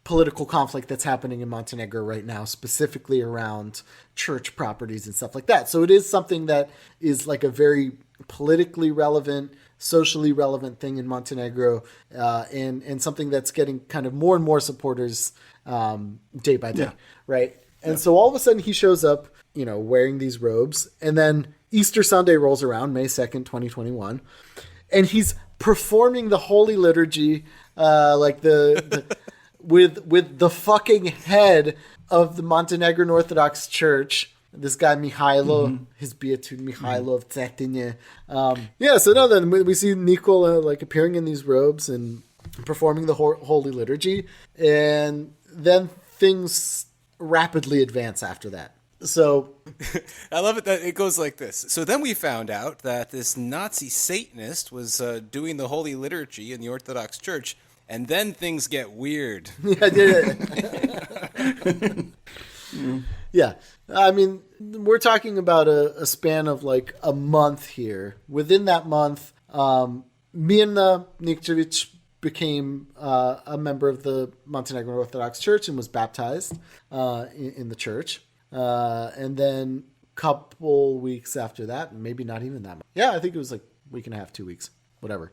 political conflict that's happening in Montenegro right now, specifically around church properties and stuff like that. So it is something that is like a very politically relevant, socially relevant thing in Montenegro, and something that's getting kind of more and more supporters day by day, right? And so all of a sudden he shows up, wearing these robes, and then Easter Sunday rolls around, May 2nd, 2021, and he's performing the Holy Liturgy, like with the fucking head of the Montenegrin Orthodox Church, this guy Mihailo, his beatitude Mihailo of Cetinje. Then we see Nikola like appearing in these robes and performing the Holy Liturgy, and then things rapidly advance after that. So I love it that it goes like this. So then we found out that this Nazi Satanist was doing the Holy Liturgy in the Orthodox Church, and then things get weird. Yeah. I mean, we're talking about a span of like a month here. Within that month, Mirna Nikčević became a member of the Montenegro Orthodox Church and was baptized in the church. And then a couple weeks after that, maybe not even that much. Yeah, I think it was like a week and a half, 2 weeks, whatever.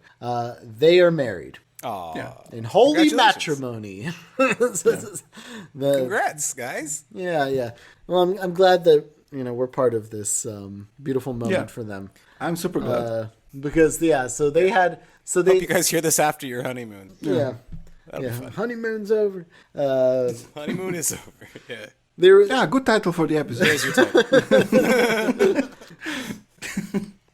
They are married. Aww. In holy matrimony. Congrats, guys. Yeah. Well, I'm glad that, we're part of this beautiful moment for them. I'm super glad. Because, so they had... So they, hope you guys hear this after your honeymoon. Yeah. Honeymoon's over. Honeymoon is over, yeah. Good title for the episode. There's your title.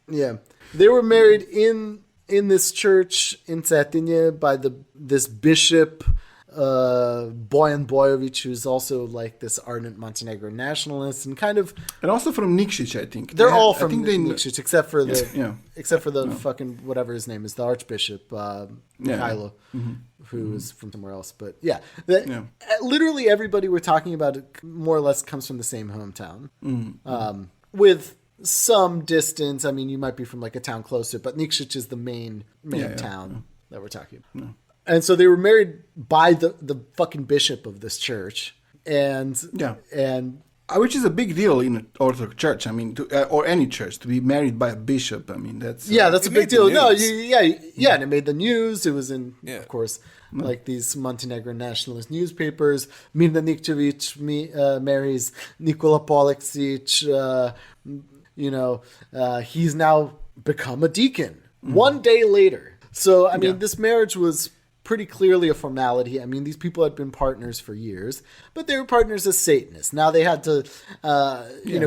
Yeah. They were married in this church in Cetinje by this bishop, Bojan Bojović, who's also like this ardent Montenegro nationalist and kind of... And also from Nikšić, I think. They're all from Nikšić, except for the fucking whatever his name is, the Archbishop, Mihailo, who is from somewhere else. But literally everybody we're talking about more or less comes from the same hometown. With some distance. I mean, you might be from like a town closer, but Nikšić is the main town that we're talking about. Yeah. And so they were married by the fucking bishop of this church, and which is a big deal in an Orthodox church. I mean, or any church, to be married by a bishop. I mean, that's that's a big deal. No, and it made the news. It was in, of course, like these Montenegro nationalist newspapers. Mirna Nikčević marries Nikola Polexić. He's now become a deacon 1 day later. So, I mean, this marriage was pretty clearly a formality. I mean, these people had been partners for years, but they were partners as Satanists. Now they had to,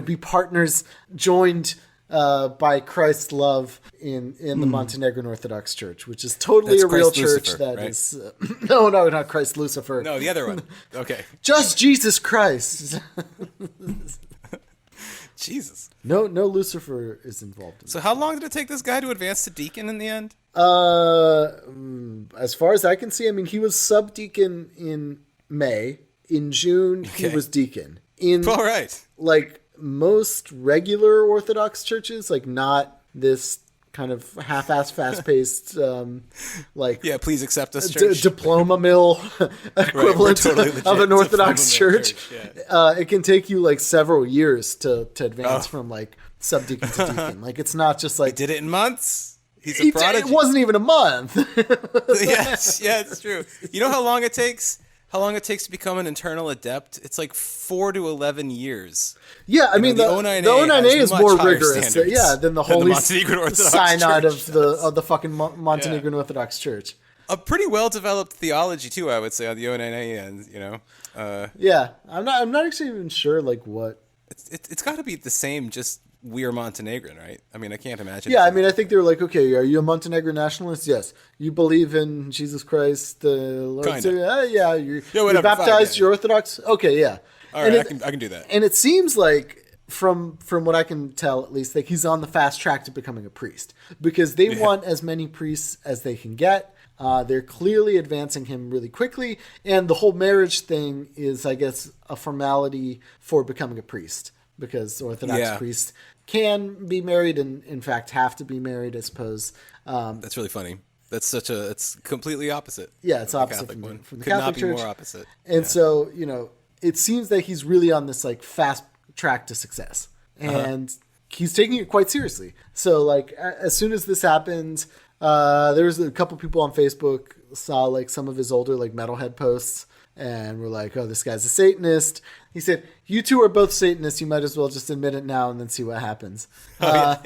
be partners joined by Christ's love in the Montenegrin Orthodox Church, which is totally That's a real Christ church. Lucifer, that right? is no, not Christ Lucifer. No, the other one. Okay. Just Jesus Christ. Jesus. No, Lucifer is involved. So how long did it take this guy to advance to deacon in the end? As far as I can see, I mean, he was subdeacon in May. In June, he was deacon. All right. Like most regular Orthodox churches, like not this kind of half-assed, fast-paced, please accept us, church. Diploma mill equivalent of an Orthodox church. It can take you like several years to advance from like subdeacon to deacon. Like it's not just like he did it in months. He's a prodigy. It wasn't even a month. Yes, it's true. You know how long it takes? How long it takes to become an internal adept? It's like 4 to 11 years. Yeah, I mean the O9A is more rigorous. Than the Holy Synod of the fucking Montenegrin Orthodox Church. A pretty well developed theology too, I would say, on the O9A end. I'm not actually even sure like what. It's got to be the same. Just we're Montenegrin, right? I mean, I can't imagine. Yeah, I mean, I think they were like, okay, are you a Montenegrin nationalist? Yes. You believe in Jesus Christ, the Lord? You're baptized, you're Orthodox? Okay, yeah. All right, I can do that. And it seems like, from what I can tell at least, like he's on the fast track to becoming a priest. Because they want as many priests as they can get. They're clearly advancing him really quickly. And the whole marriage thing is, I guess, a formality for becoming a priest. Because Orthodox priests can be married and in fact have to be married, I suppose. That's really funny. It's completely opposite. Yeah, it's the opposite Catholic one. from the Could Catholic not be Church. more opposite. And so, it seems that he's really on this like fast track to success. And he's taking it quite seriously. So like as soon as this happened, there was a couple people on Facebook saw like some of his older like metalhead posts and were like, oh, this guy's a Satanist. He said, you two are both Satanists. You might as well just admit it now and then see what happens. Yeah.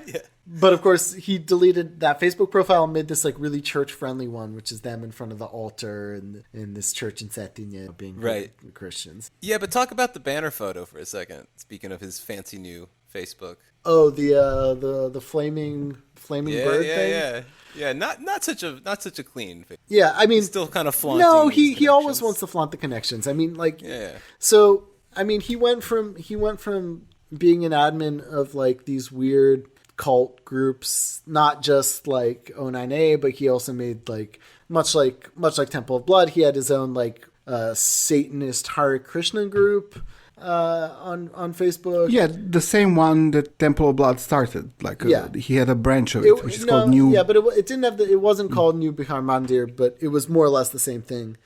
But of course, he deleted that Facebook profile and made this like really church-friendly one, which is them in front of the altar and in this church in Sardinia being Right. Christians. Yeah, but talk about the banner photo for a second. Speaking of his fancy new Facebook. Oh, the flaming bird thing. Yeah. Not such a clean face. Yeah, I mean, Still kind of flaunting. no, his he always connections. wants to flaunt the connections. I mean, like, Yeah. So I mean, he went from being an admin of like these weird cult groups, not just like O9A, but he also made like much like Temple of Blood, he had his own like Satanist Hare Krishna group on Facebook. Yeah, the same one that Temple of Blood started. Like, he had a branch of it, which is called New. Yeah, but it didn't have it wasn't called New Bihar Mandir, but it was more or less the same thing.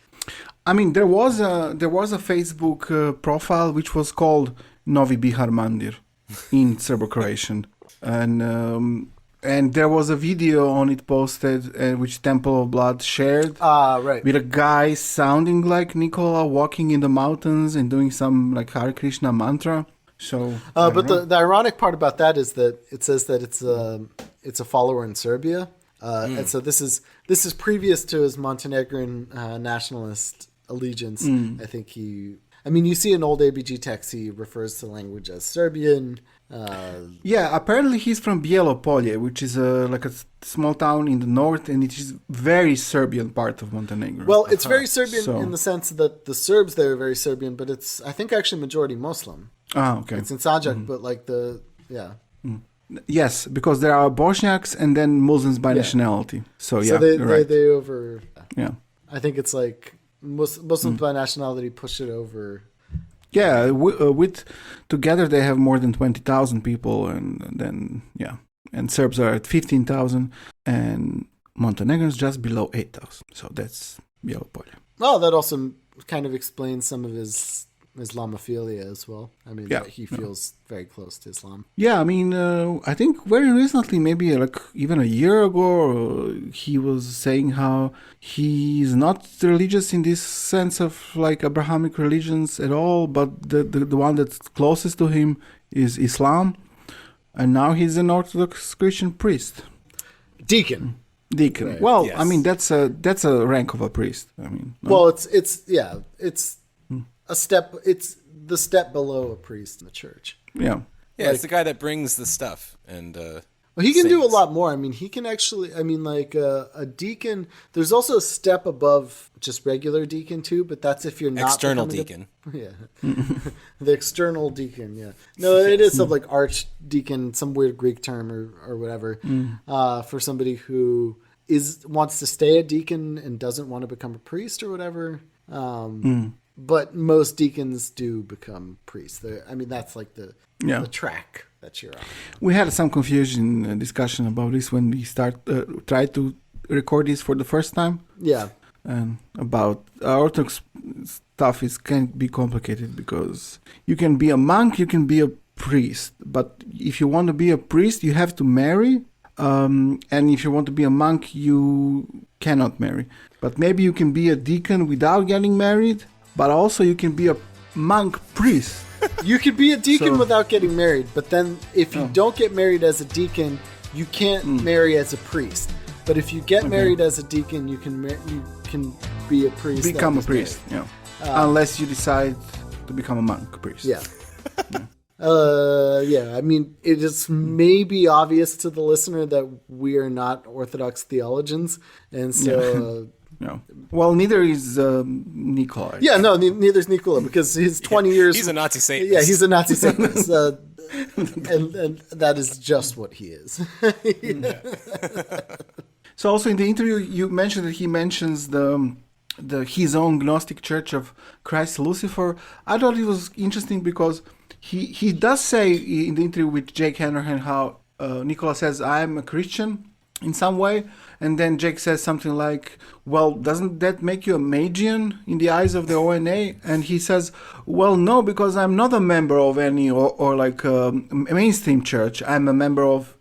I mean, there was a Facebook profile which was called Novi Bihar Mandir in Serbo-Croatian, and there was a video on it posted, which Temple of Blood shared. Right. With a guy sounding like Nikola walking in the mountains and doing some like Hare Krishna mantra. So, but the ironic part about that is that it says that it's a follower in Serbia, and so this is previous to his Montenegrin nationalist allegiance. I think you see in old ABG text he refers to language as Serbian. Yeah, apparently he's from Bielopolje, which is like a small town in the north, and it is very Serbian part of Montenegro. Well, it's very Serbian in the sense that the Serbs there are very Serbian, but it's, I think, actually majority Muslim. Ah, okay. It's in Sajak, but like Yes, because there are Bosniaks and then Muslims by nationality. So they over. Yeah. I think it's like Muslims by nationality push it over. Yeah, with together they have more than 20,000 people, and then and Serbs are at 15,000, and Montenegrins just below 8,000. So that's Bielopolje. Oh, that also kind of explains some of his Islamophilia as well. I mean, he feels very close to Islam. Yeah, I mean, I think very recently, maybe like even a year ago, he was saying how he's not religious in this sense of like Abrahamic religions at all, but the one that's closest to him is Islam, and now he's an Orthodox Christian priest. Deacon. Right. Well, yes. I mean, that's a rank of a priest. I mean, no? Well, it's a step. It's the step below a priest in the church. Yeah. Yeah, it's the guy that brings the stuff, and well, he can do a lot more. I mean, he can actually. I mean, like a deacon. There's also a step above just regular deacon too, but that's if you're not external deacon. The external deacon. Yeah, no, it is some like archdeacon, some weird Greek term or whatever, for somebody who wants to stay a deacon and doesn't want to become a priest or whatever. But most deacons do become priests. I mean, that's like the track that you're on. We had some confusion discussion about this when we tried to record this for the first time. Yeah. And about Orthodox stuff can be complicated because you can be a monk, you can be a priest. But if you want to be a priest, you have to marry. And if you want to be a monk, you cannot marry. But maybe you can be a deacon without getting married. But also you can be a monk priest. You could be a deacon without getting married, but then if you don't get married as a deacon, you can't marry as a priest. But if you get married as a deacon, you can be a priest. Become a priest, unless you decide to become a monk priest. Yeah. I mean, it is maybe obvious to the listener that we are not Orthodox theologians, and so... No. Well, neither is Nikola. Yeah, no, neither is Nikola because his 20 years... He's a Nazi Satanist. Yeah, he's a Nazi Satanist. And that is just what he is. So also in the interview, you mentioned that he mentions his own Gnostic Church of Christ Lucifer. I thought it was interesting because he does say in the interview with Jake Hanrahan how Nicola says, "I'm a Christian in some way," and then Jake says something like, "Well, doesn't that make you a Magian in the eyes of the O9A?" And he says, "Well, no, because I'm not a member of any or like a mainstream church. I'm a member of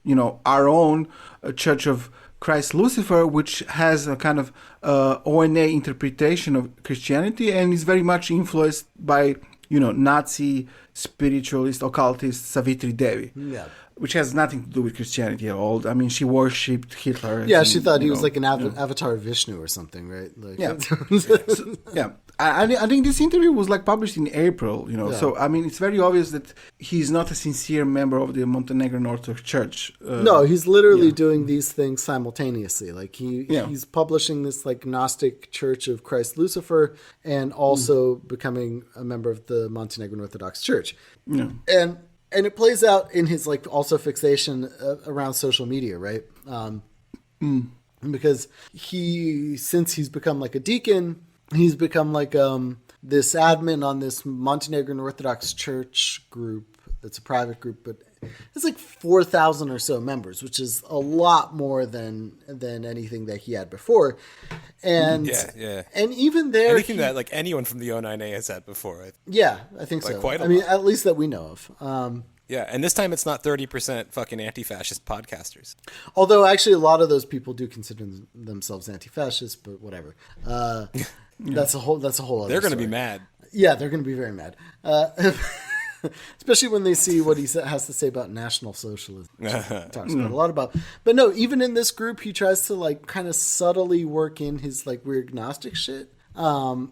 our own Church of Christ Lucifer, which has a kind of O9A interpretation of Christianity and is very much influenced by Nazi spiritualist occultist Savitri Devi." Yeah. Which has nothing to do with Christianity at all. I mean, she worshipped Hitler. Yeah, she thought he was like an avatar of Vishnu or something, right? Like, yeah. Yeah. I think this interview was like published in April, So, I mean, it's very obvious that he's not a sincere member of the Montenegrin Orthodox Church. No, he's literally doing these things simultaneously. Like he's publishing this like Gnostic Church of Christ Lucifer and also becoming a member of the Montenegrin Orthodox Church. Yeah. And it plays out in his like also fixation around social media, right? Because since he's become like a deacon, he's become like this admin on this Montenegrin Orthodox Church group. That's a private group, but it's like 4,000 or so members, which is a lot more than anything that he had before. And and even there, anything that like anyone from the O9A has had before. I think like so. Quite I mean, at least that we know of. Yeah, and this time it's not 30% fucking anti-fascist podcasters. Although actually a lot of those people do consider themselves anti-fascist, but whatever. That's a whole other. They're going to story. be mad. Yeah, they're going to be very mad. Especially when they see what he has to say about National Socialism. Which he talks a lot about. But no, even in this group, he tries to like kind of subtly work in his like weird Gnostic shit. And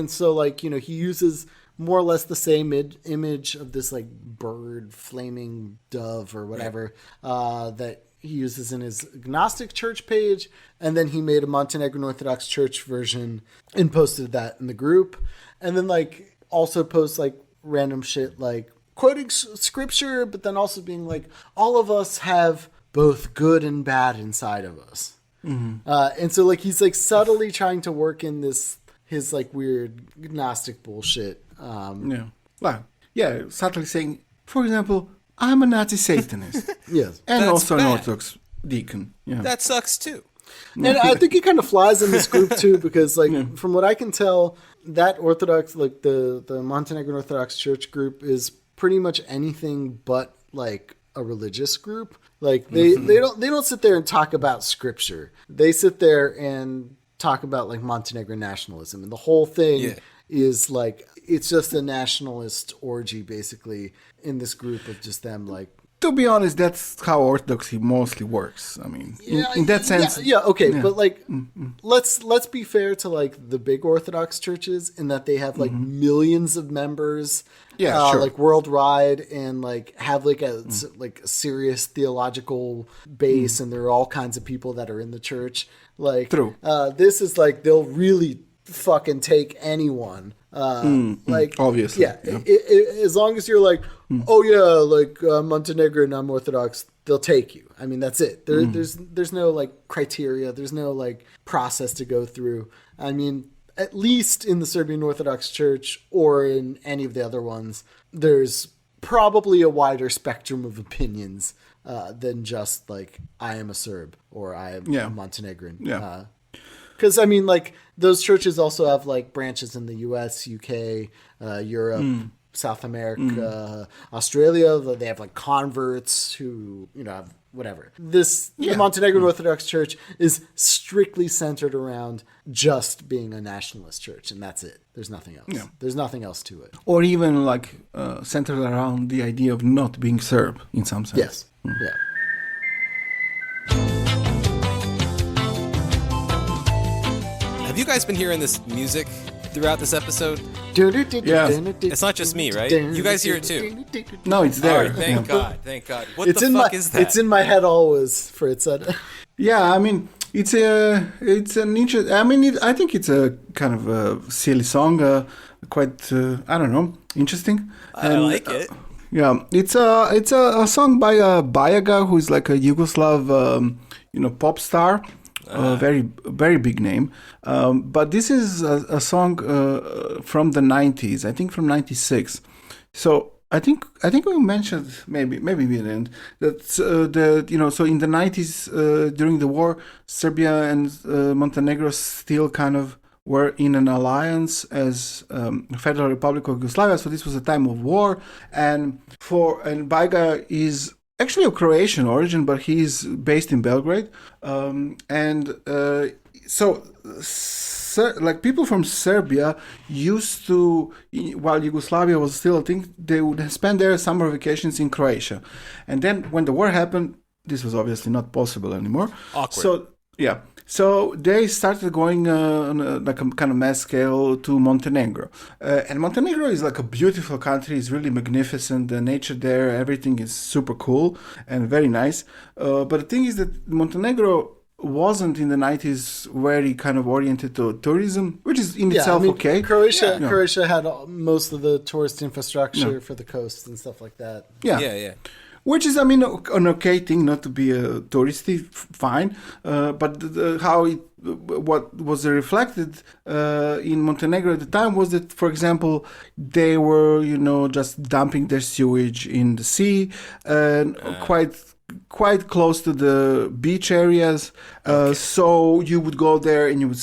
so like, he uses more or less the same image of this like bird, flaming dove or whatever, that he uses in his Gnostic church page. And then he made a Montenegrin Orthodox Church version and posted that in the group. And then like also posts like random shit like quoting scripture, but then also being like, all of us have both good and bad inside of us. Mm-hmm. And so like he's like subtly trying to work in his like weird Gnostic bullshit. Subtly saying, for example, I'm a Nazi Satanist. Yes. And That's also bad. an Orthodox deacon. Yeah. That sucks too. And I think it kind of flies in this group too, because like from what I can tell, that Orthodox, like the Montenegrin Orthodox Church group is pretty much anything but like a religious group. Like they don't sit there and talk about scripture. They sit there and talk about like Montenegrin nationalism, and the whole thing is like it's just a nationalist orgy basically in this group of just them like. To be honest, that's how Orthodoxy mostly works. I mean, in that sense. But like, let's be fair to like the big Orthodox churches in that they have like millions of members, like worldwide, and like have like a serious theological base, and there are all kinds of people that are in the church. Like, True. This is like they'll really fucking take anyone. Obviously, as long as you're like, Montenegrin, I'm Orthodox, they'll take you. I mean, that's it. There's no like criteria. There's no like process to go through. I mean, at least in the Serbian Orthodox Church or in any of the other ones, there's probably a wider spectrum of opinions than just like I am a Serb or I am a Montenegrin. Yeah. Because, I mean, like, those churches also have, like, branches in the U.S., UK, Europe, South America, Australia. They have, like, converts who, have whatever. The Montenegrin Orthodox Church is strictly centered around just being a nationalist church, and that's it. There's nothing else. Yeah. There's nothing else to it. Or even, like, centered around the idea of not being Serb, in some sense. Yes. Yeah. Have you guys been hearing this music throughout this episode? Yeah. It's not just me, right? You guys hear it too? No, it's there. All right, thank God. What the fuck is that? It's in my head always for it said. Yeah, I mean, it's an interesting. I mean, I think it's a kind of a silly song, quite I don't know, interesting. I like it. Yeah, it's a song by Bajaga, who is like a Yugoslav, pop star. Very, very big name. But this is a song from the 90s, I think from 96. So think we mentioned maybe we didn't that so in the 90s during the war, Serbia and Montenegro still kind of were in an alliance as Federal Republic of Yugoslavia. So this was a time of war, and Bajaga is actually of Croatian origin, but he's based in Belgrade, like people from Serbia used to, while Yugoslavia was still a thing, they would spend their summer vacations in Croatia. And then when the war happened, this was obviously not possible anymore. Awkward. So they started going on a kind of mass scale to Montenegro. And Montenegro is like a beautiful country. It's really magnificent. The nature there, everything is super cool and very nice. But the thing is that Montenegro wasn't in the 90s very kind of oriented to tourism, which is in itself okay. Croatia had most of the tourist infrastructure for the coast and stuff like that. Yeah. Which is, I mean, an okay thing, not to be a touristy, fine. But what was reflected in Montenegro at the time was that, for example, they were, just dumping their sewage in the sea, and quite close to the beach areas. So you would go there and you would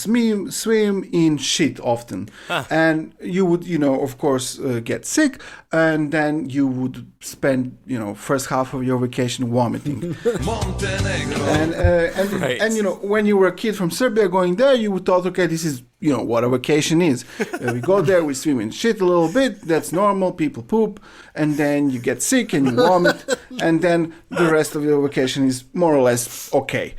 swim in shit often. And you would, of course, get sick. And then you would spend, first half of your vacation vomiting. Montenegro. And when you were a kid from Serbia going there, you would thought, okay, this is, what a vacation is. We go there, we swim in shit a little bit. That's normal. People poop. And then you get sick and you vomit. And then the rest of your vacation is more or less okay.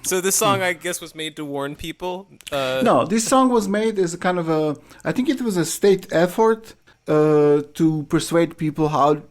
So this song, I guess, was made to warn people? No, this song was made as a kind of I think it was a state effort to persuade people how,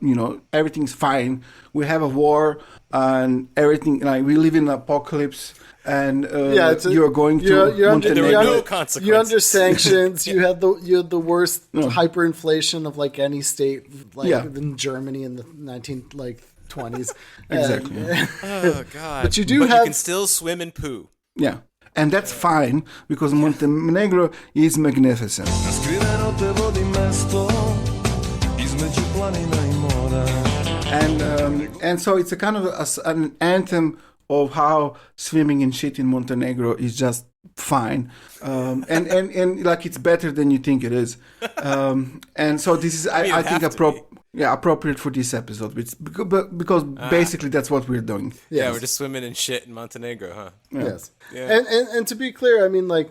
everything's fine. We have a war and everything, like we live in an apocalypse. And you're going to Montenegro. There were no consequences. You're under sanctions. You had the worst hyperinflation of like any state, in Germany in the 20s. Exactly. Oh God! But you can still swim and poo. Yeah, and that's fine because Montenegro is magnificent. And so it's a kind of an anthem of how swimming in shit in Montenegro is just fine, and like it's better than you think it is, and so this is I think appropriate for this episode, because basically that's what we're doing. Yeah, we're just swimming in shit in Montenegro, huh? Yeah. Yes, yeah. And to be clear, I mean, like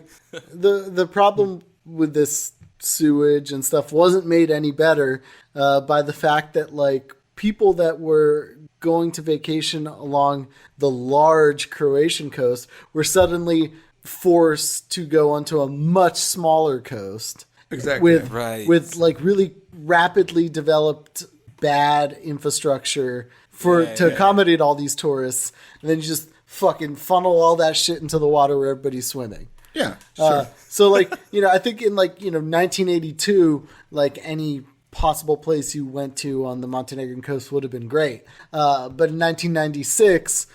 the problem with this sewage and stuff wasn't made any better by the fact that like people that were going to vacation along the large Croatian coast were suddenly forced to go onto a much smaller coast. Exactly. With like really rapidly developed bad infrastructure to accommodate all these tourists. And then you just fucking funnel all that shit into the water where everybody's swimming. Yeah, sure. So like, I think in 1982, like any possible place you went to on the Montenegrin coast would have been great. But in 1996,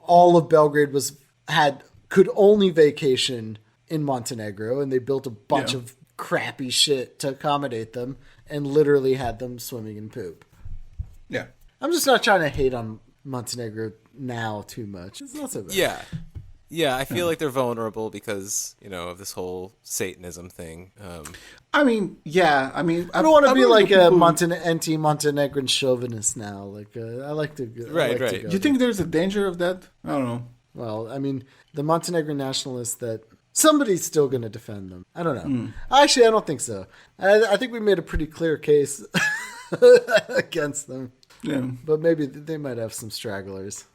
all of Belgrade could only vacation in Montenegro, and they built a bunch of crappy shit to accommodate them and literally had them swimming in poop. Yeah. I'm just not trying to hate on Montenegro now too much. It's not so bad. Yeah, I feel like they're vulnerable because, of this whole Satanism thing. I don't want to be like a anti-Montenegrin chauvinist now. Like, I like to go. Right. Do you think there's a danger of that? I don't know. Well, I mean, the Montenegrin nationalists that somebody's still going to defend them. I don't know. Actually, I don't think so. I think we made a pretty clear case against them. Yeah. But maybe they might have some stragglers.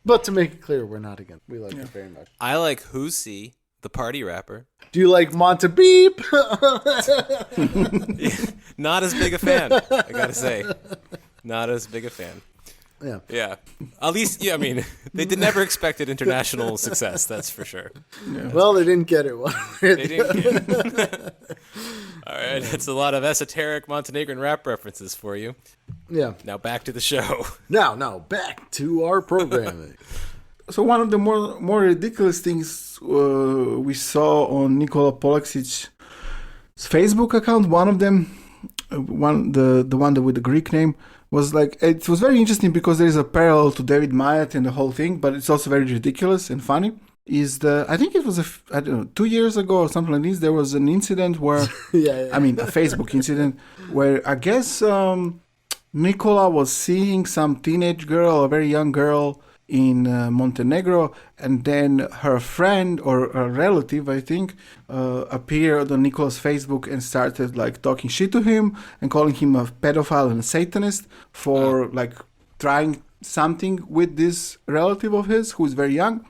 But to make it clear, we're not against. We like it very much. I like Husi, the party rapper. Do you like Monte Beep? Not as big a fan, I gotta say. Not as big a fan. Yeah. At least, I mean, they never expected international success, that's for sure. Yeah. Well, they didn't get it. They didn't get it. All right, that's a lot of esoteric Montenegrin rap references for you. Yeah. Now back to the show. Now back to our programming. So one of the more ridiculous things we saw on Nikola Polaksic's Facebook account, one of them the one with the Greek name was like, it was very interesting because there is a parallel to David Mamet and the whole thing, but it's also very ridiculous and funny. I think it was I don't know, 2 years ago or something like this. There was an incident where, I mean, a Facebook incident where I guess Nicola was seeing some teenage girl, a very young girl in Montenegro, and then her friend or a relative, I think, appeared on Nicola's Facebook and started like talking shit to him and calling him a pedophile and a Satanist for like trying something with this relative of his who is very young.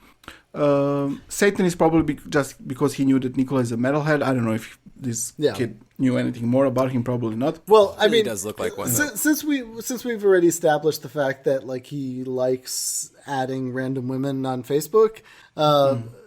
Satan is probably just because he knew that Nicola is a metalhead. I don't know if this kid knew anything more about him. Probably not. Well, I mean, he does look like one. Since we've already established the fact that like he likes adding random women on Facebook,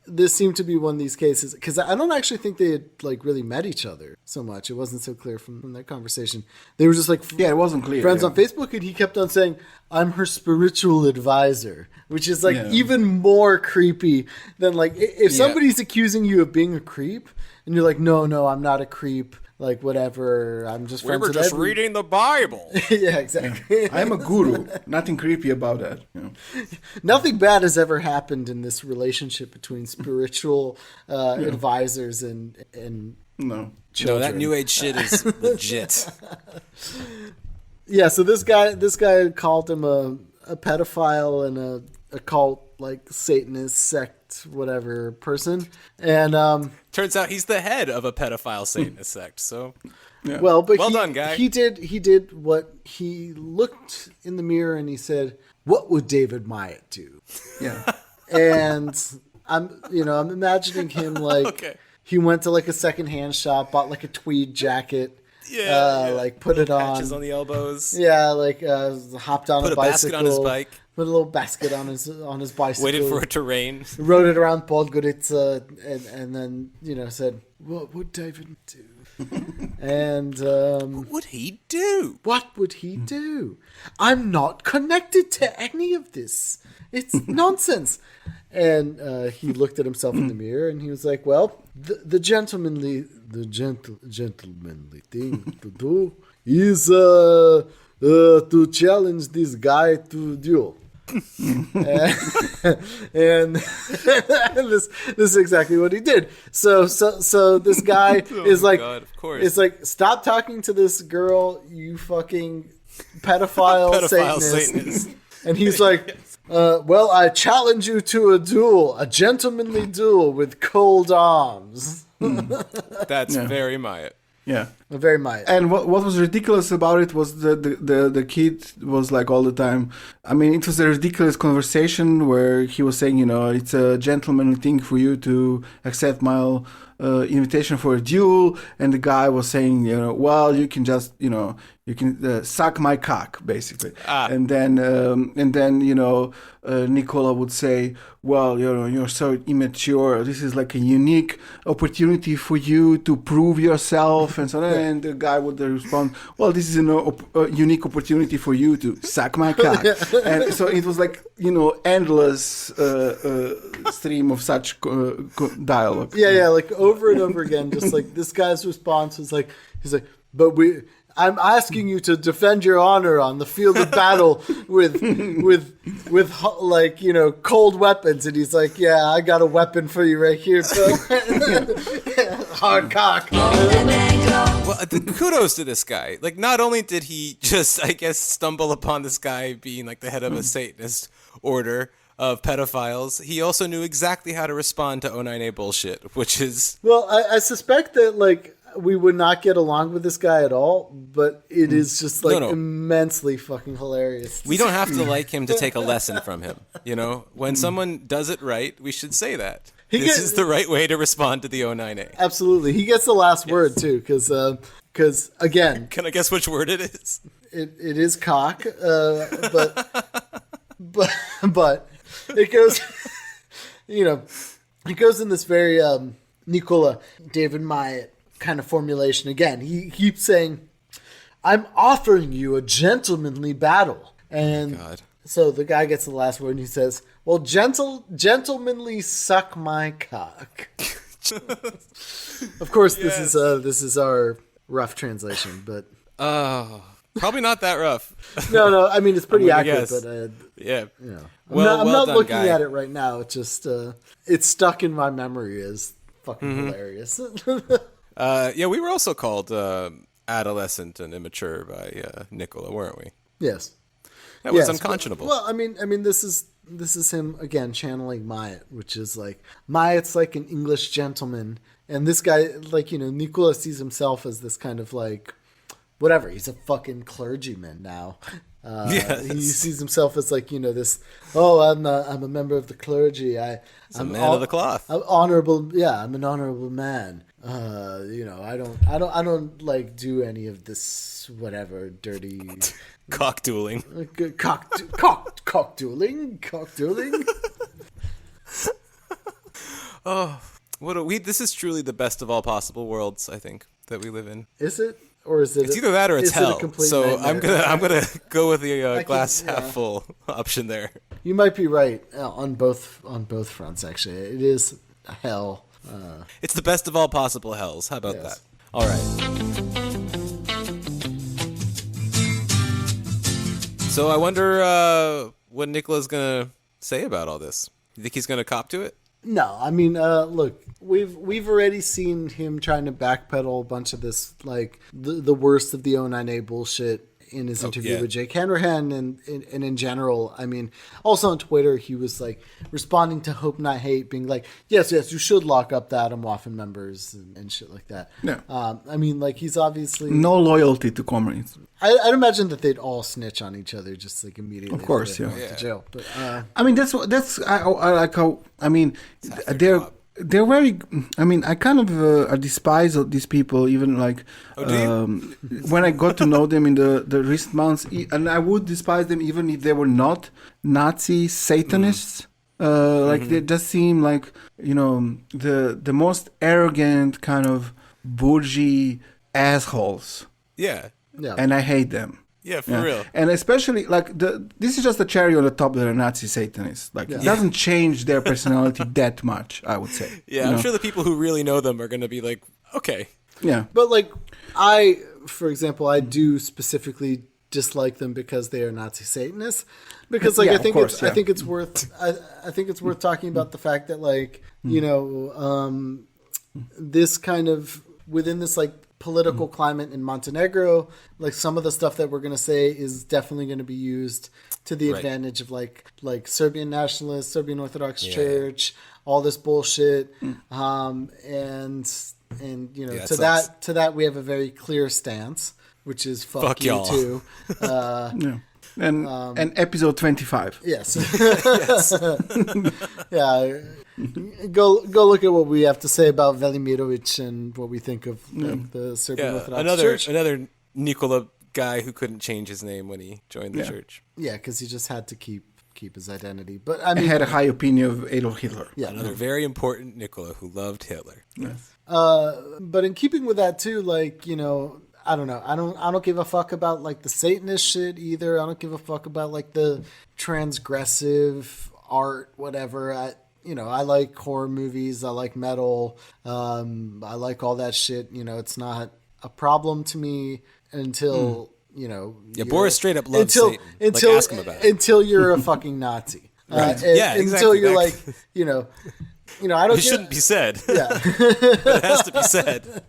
this seemed to be one of these cases because I don't actually think they had like really met each other so much. It wasn't so clear from that conversation. They were just like it wasn't clear. Friends on Facebook, and he kept on saying, "I'm her spiritual advisor," which is like even more creepy than like if somebody's accusing you of being a creep and you're like, no, I'm not a creep. Like, whatever, I'm just friends with just reading the Bible. Yeah, exactly. I'm a guru. Nothing creepy about that. Nothing bad has ever happened in this relationship between spiritual advisors and no. children. No, that New Age shit is legit. Yeah, so this guy called him a pedophile and a cult, like Satanist sect, whatever person. And turns out he's the head of a pedophile Satanist sect. So, well done, guy. He did what he looked in the mirror and he said, "What would David Mamet do?" Yeah, and I'm imagining him like he went to like a secondhand shop, bought like a tweed jacket. Like put it on. Patches on the elbows. Yeah, like hopped on put a bicycle. Basket on his bike. Put a little basket on his bicycle. Waited for it to rain. Rode it around Podgorica and then said, "What would David do?" And what would he do? What would he do? I'm not connected to any of this. It's nonsense. And he looked at himself in the mirror and he was like, "Well, the gentlemanly thing to do is to challenge this guy to duel." and this is exactly what he did. So this guy is like, God, of course. It's like, stop talking to this girl, you fucking pedophile Satanist. And he's like, well, I challenge you to a duel, a gentlemanly duel with cold arms. That's very Maya. Yeah, very Maya. And what was ridiculous about it was the kid was like all the time. I mean, it was a ridiculous conversation where he was saying, it's a gentlemanly thing for you to accept my invitation for a duel, and the guy was saying, well, you can just, you can suck my cock, basically. And then Nicola would say, well, you're so immature. This is like a unique opportunity for you to prove yourself, and so on. And the guy would respond, well, this is a unique opportunity for you to suck my cock. And so it was like, endless stream of such dialogue. Yeah, like over and over again, just like this guy's response was like, he's like, but I'm asking you to defend your honor on the field of battle with like, cold weapons. And he's like, yeah, I got a weapon for you right here, Bill. Hard cock. Well, kudos to this guy. Like, not only did he just, I guess, stumble upon this guy being like the head of a Satanist order of pedophiles, he also knew exactly how to respond to O9A bullshit, which is... Well, I suspect that, like, we would not get along with this guy at all, but it is just like immensely fucking hilarious. We don't have to like him to take a lesson from him. When someone does it right, we should say that. This is the right way to respond to the O9A. Absolutely. He gets the last word too, because again, can I guess which word it is? It is cock, but it goes, it goes in this very Nicola David Mamet kind of formulation again. He keeps saying, "I'm offering you a gentlemanly battle," and so the guy gets the last word and he says, "Well, gentlemanly suck my cock." Of course, this is our rough translation, but Probably not that rough. No. I mean, it's pretty gonna accurate, guess. but Yeah. I'm not done, looking guy. at it right now. It's just it's stuck in my memory as fucking hilarious. Yeah, we were also called adolescent and immature by Nicola, weren't we? Yes. That was Yes, unconscionable. Well, I mean, this is him again channeling Myatt, which is like Myatt's like an English gentleman, and this guy, like, Nicola sees himself as this kind of like whatever. He's a fucking clergyman now. Yes. He sees himself as like this. Oh, I'm a member of the clergy. I'm a man of the cloth. I'm honorable. Yeah, I'm an honorable man. I don't like do any of this whatever dirty Cock dueling. cock dueling. This is truly the best of all possible worlds, I think, that we live in. Is it? Or is it? It's either that or it's is it a hell. complete So nightmare? I'm gonna go with the can- glass yeah. half full option there. You might be right on both fronts. Actually, it is hell. It's the best of all possible hells. How about Yes. that? All right. So I wonder what Nicola's gonna say about all this. You think he's gonna cop to it? No, I mean, look, we've already seen him trying to backpedal a bunch of this, like the worst of the O9A bullshit in his interview yeah. with Jake Hanrahan, and in general. I mean, also on Twitter, he was like responding to Hope Not Hate, being like, yes, you should lock up the Adam Waffen members and shit like that. Yeah. I mean, like, he's obviously No loyalty to comrades. I'd imagine that they'd all snitch on each other just like immediately. Of course, if they yeah. went to jail. But I mean, I like how. I mean, they're very. I mean, I kind of I despise these people. Even like do you? when I got to know them in the recent months, and I would despise them even if they were not Nazi Satanists. Like they just seem like the most arrogant kind of bougie assholes, Yeah. yeah, and I hate them. Yeah, for real. And especially like this is just a cherry on the top that are Nazi Satanists. Like it doesn't change their personality that much, I would say. Yeah, I'm sure the people who really know them are going to be like, okay. Yeah. But like for example, I do specifically dislike them because they are Nazi Satanists. Because like Yeah, I think of course, I think it's worth I think it's worth talking about the fact that like this kind of within this like political climate in Montenegro, like some of the stuff that we're going to say is definitely going to be used to the advantage of like Serbian nationalists, Serbian Orthodox Church, all this bullshit, and to that we have a very clear stance, which is fuck you y'all. too. Yeah. And episode 25. Yes. Yeah. Go look at what we have to say about Velimirovic and what we think of like, the Serbian Orthodox Church. Another Nikola guy who couldn't change his name when he joined the church. Yeah, because he just had to keep his identity. But I I mean, had a high opinion of Adolf Hitler. yeah. Another very important Nikola who loved Hitler. Yes. But in keeping with that too, like I don't know. I don't give a fuck about like the Satanist shit either. I don't give a fuck about like the transgressive art, whatever. I like horror movies. I like metal. I like all that shit. It's not a problem to me until Yeah, Boris straight up loves Satan. Until ask him about it. until you're a fucking Nazi. Right. Until exactly. you're That- like I don't. It shouldn't be said. Yeah. But it has to be said.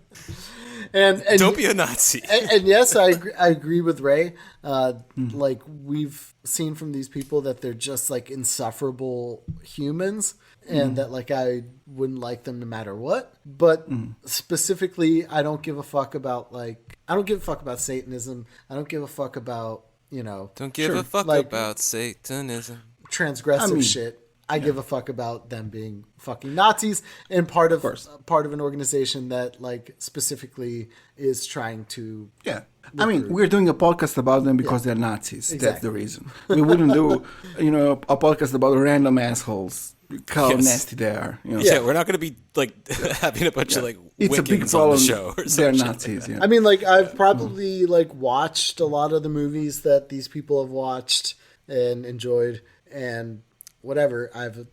And Don't be a Nazi. and yes, I agree with Ray. Like we've seen from these people that they're just like insufferable humans, and that like I wouldn't like them no matter what. But specifically, I don't give a fuck about Satanism. I don't give a fuck about Don't give a fuck like, about Satanism. transgressive shit. I give a fuck about them being fucking Nazis and part of an organization that like specifically is trying to. Yeah. I mean, we're doing a podcast about them because they're Nazis. That's Exactly. the reason. We wouldn't do, a podcast about random assholes. How Yes. nasty they are. Yeah, we're not going to be like having a bunch of like It's a big Wiccans on problem. the show or They're something. Nazis, yeah. I mean, like I've probably like watched a lot of the movies that these people have watched and enjoyed, and whatever. I have a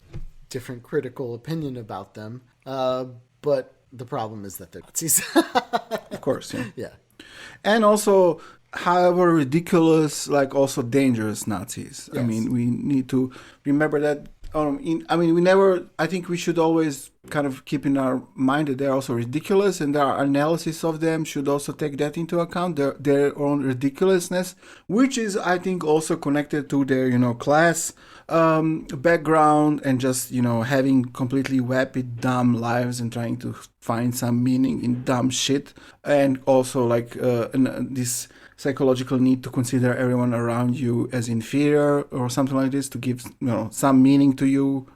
different critical opinion about them, but the problem is that they're Nazis. Of course, yeah. Yeah. And also, however ridiculous, like also dangerous Nazis. I Yes. mean, we need to remember that. I think we should always kind of keep in our mind that they're also ridiculous, and our analysis of them should also take that into account, their own ridiculousness, which is, I think, also connected to their, class background, and just, having completely vapid, dumb lives and trying to find some meaning in dumb shit, and also like this psychological need to consider everyone around you as inferior or something like this, to give some meaning to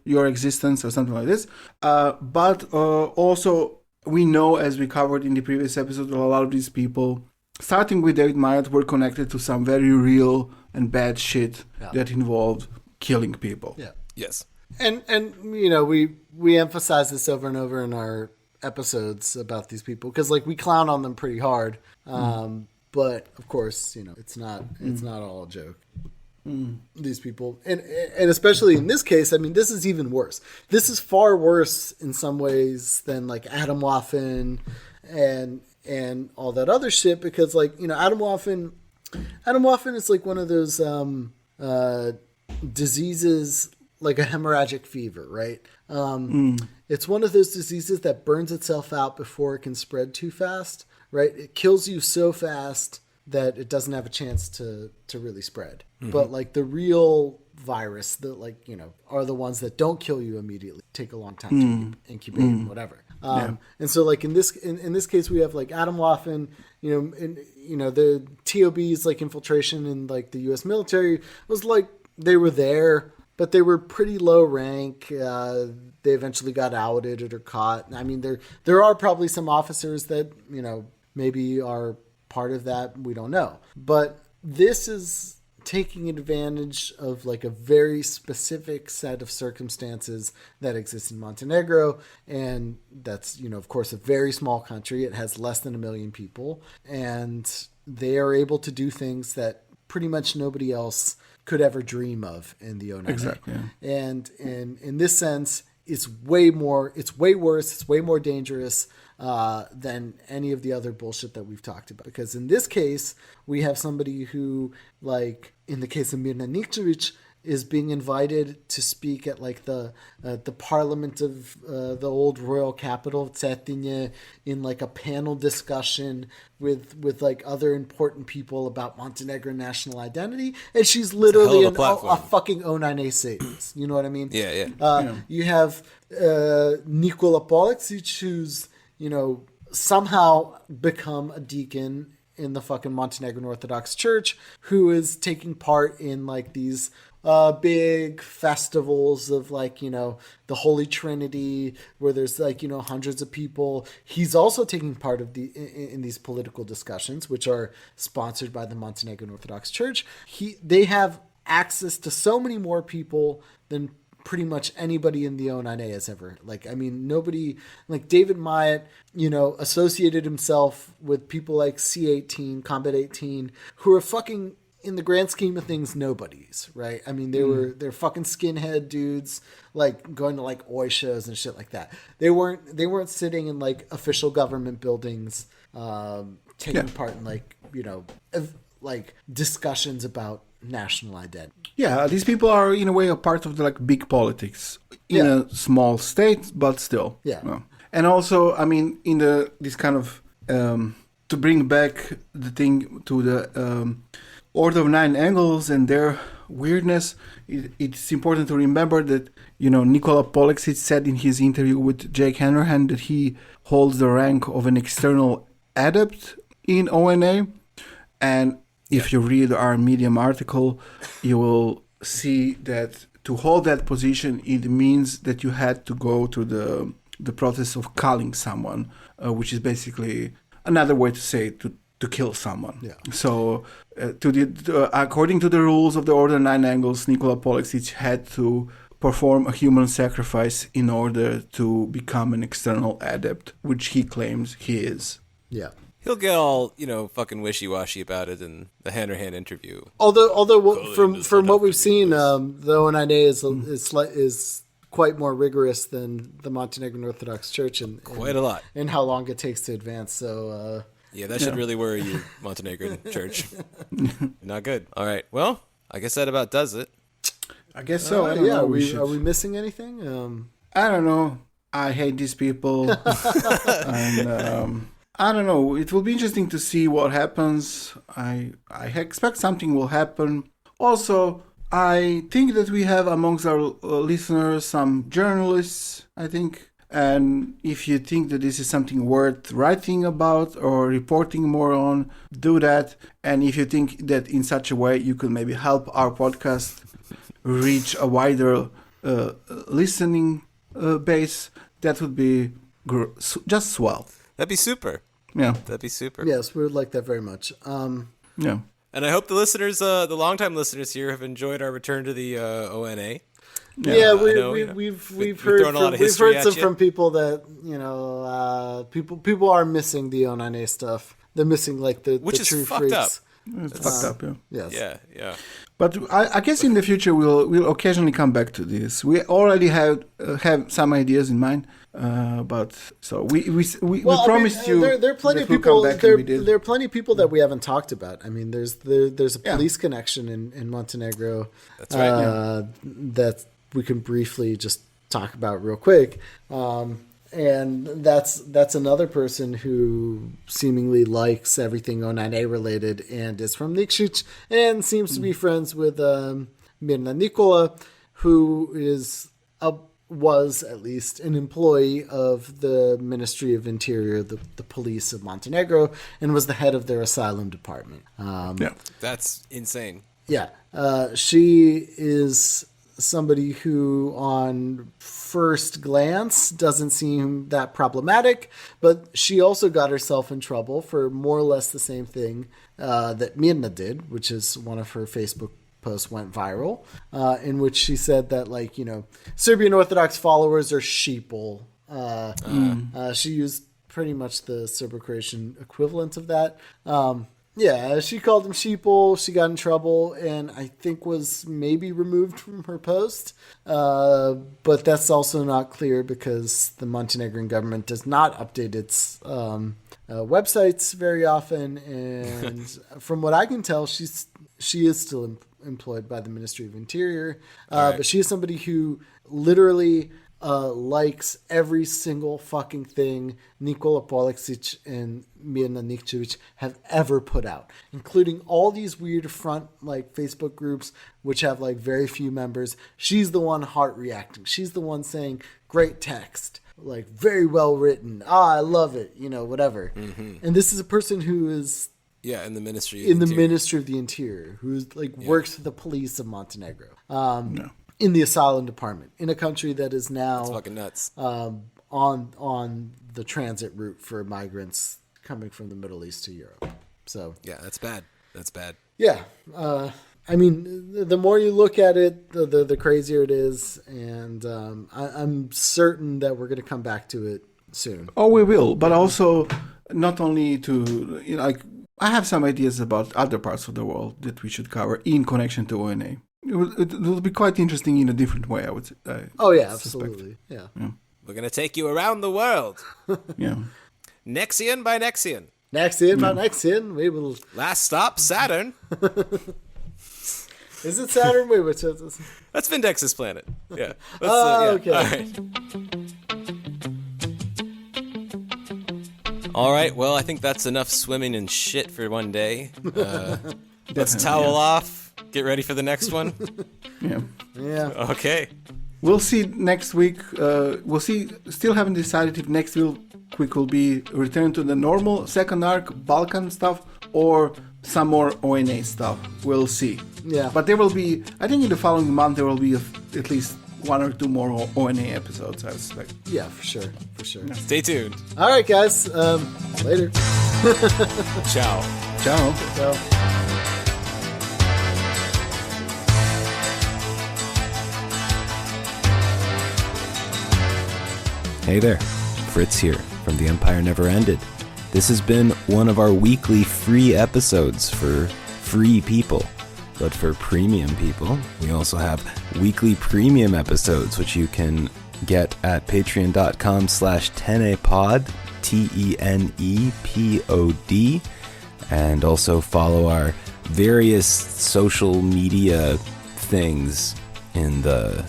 your existence or something like this. But also we know, as we covered in the previous episode, a lot of these people, starting with David Mamet, were connected to some very real and bad shit that involved killing people. Yeah. Yes. And we emphasize this over and over in our episodes about these people, because like we clown on them pretty hard. But of course, it's not all a joke. These people, and especially in this case, I mean, this is even worse. This is far worse in some ways than like Atomwaffen and all that other shit, because like, Atomwaffen is like one of those diseases, like a hemorrhagic fever, right? It's one of those diseases that burns itself out before it can spread too fast. Right, it kills you so fast that it doesn't have a chance to really spread. But like the real virus that are the ones that don't kill you immediately, take a long time to incubate and whatever. And so like in this case, we have like Atomwaffen, the TOB's like infiltration in like the U.S. military was like, they were there, but they were pretty low rank. They eventually got outed or caught. I mean, there are probably some officers that maybe are part of that. We don't know. But this is taking advantage of like a very specific set of circumstances that exist in Montenegro. And that's, of course, a very small country. It has less than 1 million people. And they are able to do things that pretty much nobody else could ever dream of in the O9A. Exactly. Yeah. And in this sense, it's way worse, it's way more dangerous than any of the other bullshit that we've talked about. Because in this case, we have somebody who, like in the case of Mirna Nikčević, is being invited to speak at like the parliament of the old royal capital, Cetinje, in like a panel discussion with like other important people about Montenegrin national identity, and she's literally a fucking O9A Satanist. You know what I mean? Yeah. You have Nikola Poličić, who's somehow become a deacon in the fucking Montenegrin Orthodox Church, who is taking part in like these big festivals of like, the Holy Trinity, where there's like, hundreds of people. He's also taking part of in these political discussions, which are sponsored by the Montenegrin Orthodox Church. They have access to so many more people than pretty much anybody in the O9A has ever. Like, I mean, nobody, like David Mamet, associated himself with people like C-18, Combat 18, who are fucking, in the grand scheme of things, nobodies, right? I mean, they're fucking skinhead dudes, like going to like Oi shows and shit like that. They weren't sitting in like official government buildings, taking part in like, like discussions about national identity. Yeah, these people are in a way a part of the like big politics in a small state, but still. Yeah. And also, I mean, in this kind of to bring back the thing to the Order of Nine Angles and their weirdness, it's important to remember that, Nikola Poličić said in his interview with Jake Hanrahan that he holds the rank of an external adept in O9A. And if you read our Medium article, you will see that to hold that position, it means that you had to go through the process of calling someone, which is basically another way to say to kill someone. Yeah. So, according to the rules of the Order 9 Angles, Nikola Poličić had to perform a human sacrifice in order to become an external adept, which he claims he is. Yeah. He'll get all, fucking wishy-washy about it in the hand-to-hand interview. Although from what we've seen, the O9A is quite more rigorous than the Montenegrin Orthodox Church, and quite a lot, and how long it takes to advance. So Yeah, that should really worry you, Montenegrin Church. Not good. All right. Well, I guess that about does it. I guess so. I don't Yeah, know. are we missing anything? I don't know. I hate these people. And I don't know. It will be interesting to see what happens. I expect something will happen. Also, I think that we have amongst our listeners some journalists, I think. And if you think that this is something worth writing about or reporting more on, do that. And if you think that in such a way you could maybe help our podcast reach a wider listening base, that would be just swell. That'd be super. Yeah. That'd be super. Yes, we would like that very much. Yeah. And I hope the listeners, the longtime listeners here, have enjoyed our return to the ONA. Yeah, we've we've heard thrown a lot of we've history heard at you. from people that people are missing the O9A stuff. They're missing like the Which is true fucked freaks. up. It's fucked up, yeah. Yes. Yeah. But I guess in the future we'll occasionally come back to this. We already have some ideas in mind, but so we promised you. There are plenty that of we'll people. come back and we did. There are plenty of people that we haven't talked about. I mean, there's a police connection in Montenegro. That's right. That we can briefly just talk about real quick. And that's another person who seemingly likes everything O9A related and is from Nikšić and seems to be friends with Mirna Nikola, who was at least an employee of the Ministry of Interior, the police of Montenegro, and was the head of their asylum department. That's insane. Yeah. She is somebody who on first glance doesn't seem that problematic, but she also got herself in trouble for more or less the same thing that Mirna did, which is one of her Facebook posts went viral, in which she said that, like, Serbian Orthodox followers are sheeple. She used pretty much the Serbo-Croatian equivalent of that. Yeah, she called them sheeple. She got in trouble and I think was maybe removed from her post. But that's also not clear because the Montenegrin government does not update its websites very often. And from what I can tell, she is still employed by the Ministry of Interior. Right. But she is somebody who literally likes every single fucking thing Nikola Poliksic and Mirna Nikšić have ever put out, including all these weird front like Facebook groups which have like very few members. She's the one heart reacting. She's the one saying great text, like very well written. I love it, whatever. Mm-hmm. And this is a person who is in the Ministry That's fucking nuts. On the transit route for migrants coming from the Middle East to Europe. So yeah, that's bad. Yeah, I mean, the more you look at it, the crazier it is, and I'm certain that we're going to come back to it soon. Oh, we will, but also not only to I have some ideas about other parts of the world that we should cover in connection to ONA. It will be quite interesting in a different way, I would say. Oh, yeah, absolutely. Yeah. We're going to take you around the world. Yeah. Nexian by Nexian. Nexian, we will... Last stop, Saturn. Is it Saturn? Wait, what's that? That's Vindex's planet. Yeah. Okay. All right. All right, well, I think that's enough swimming in shit for one day. Let's towel off. Get ready for the next one. Yeah. Okay. We'll see next week. We'll see. Still haven't decided if next week will be return to the normal second arc Balkan stuff or some more ONA stuff. We'll see. Yeah. But there will be. I think in the following month there will be at least one or two more ONA episodes, I suspect. Yeah, for sure. Stay tuned. All right, guys. Later. Ciao. Ciao. Hey there, Fritz here from The Empire Never Ended. This has been one of our weekly free episodes for free people. But for premium people, we also have weekly premium episodes, which you can get at patreon.com/10apod. TENEPOD. And also follow our various social media things in the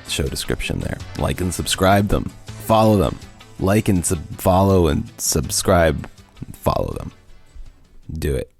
show description there. Like and subscribe them. Follow them. Like and follow and subscribe. Follow them. Do it.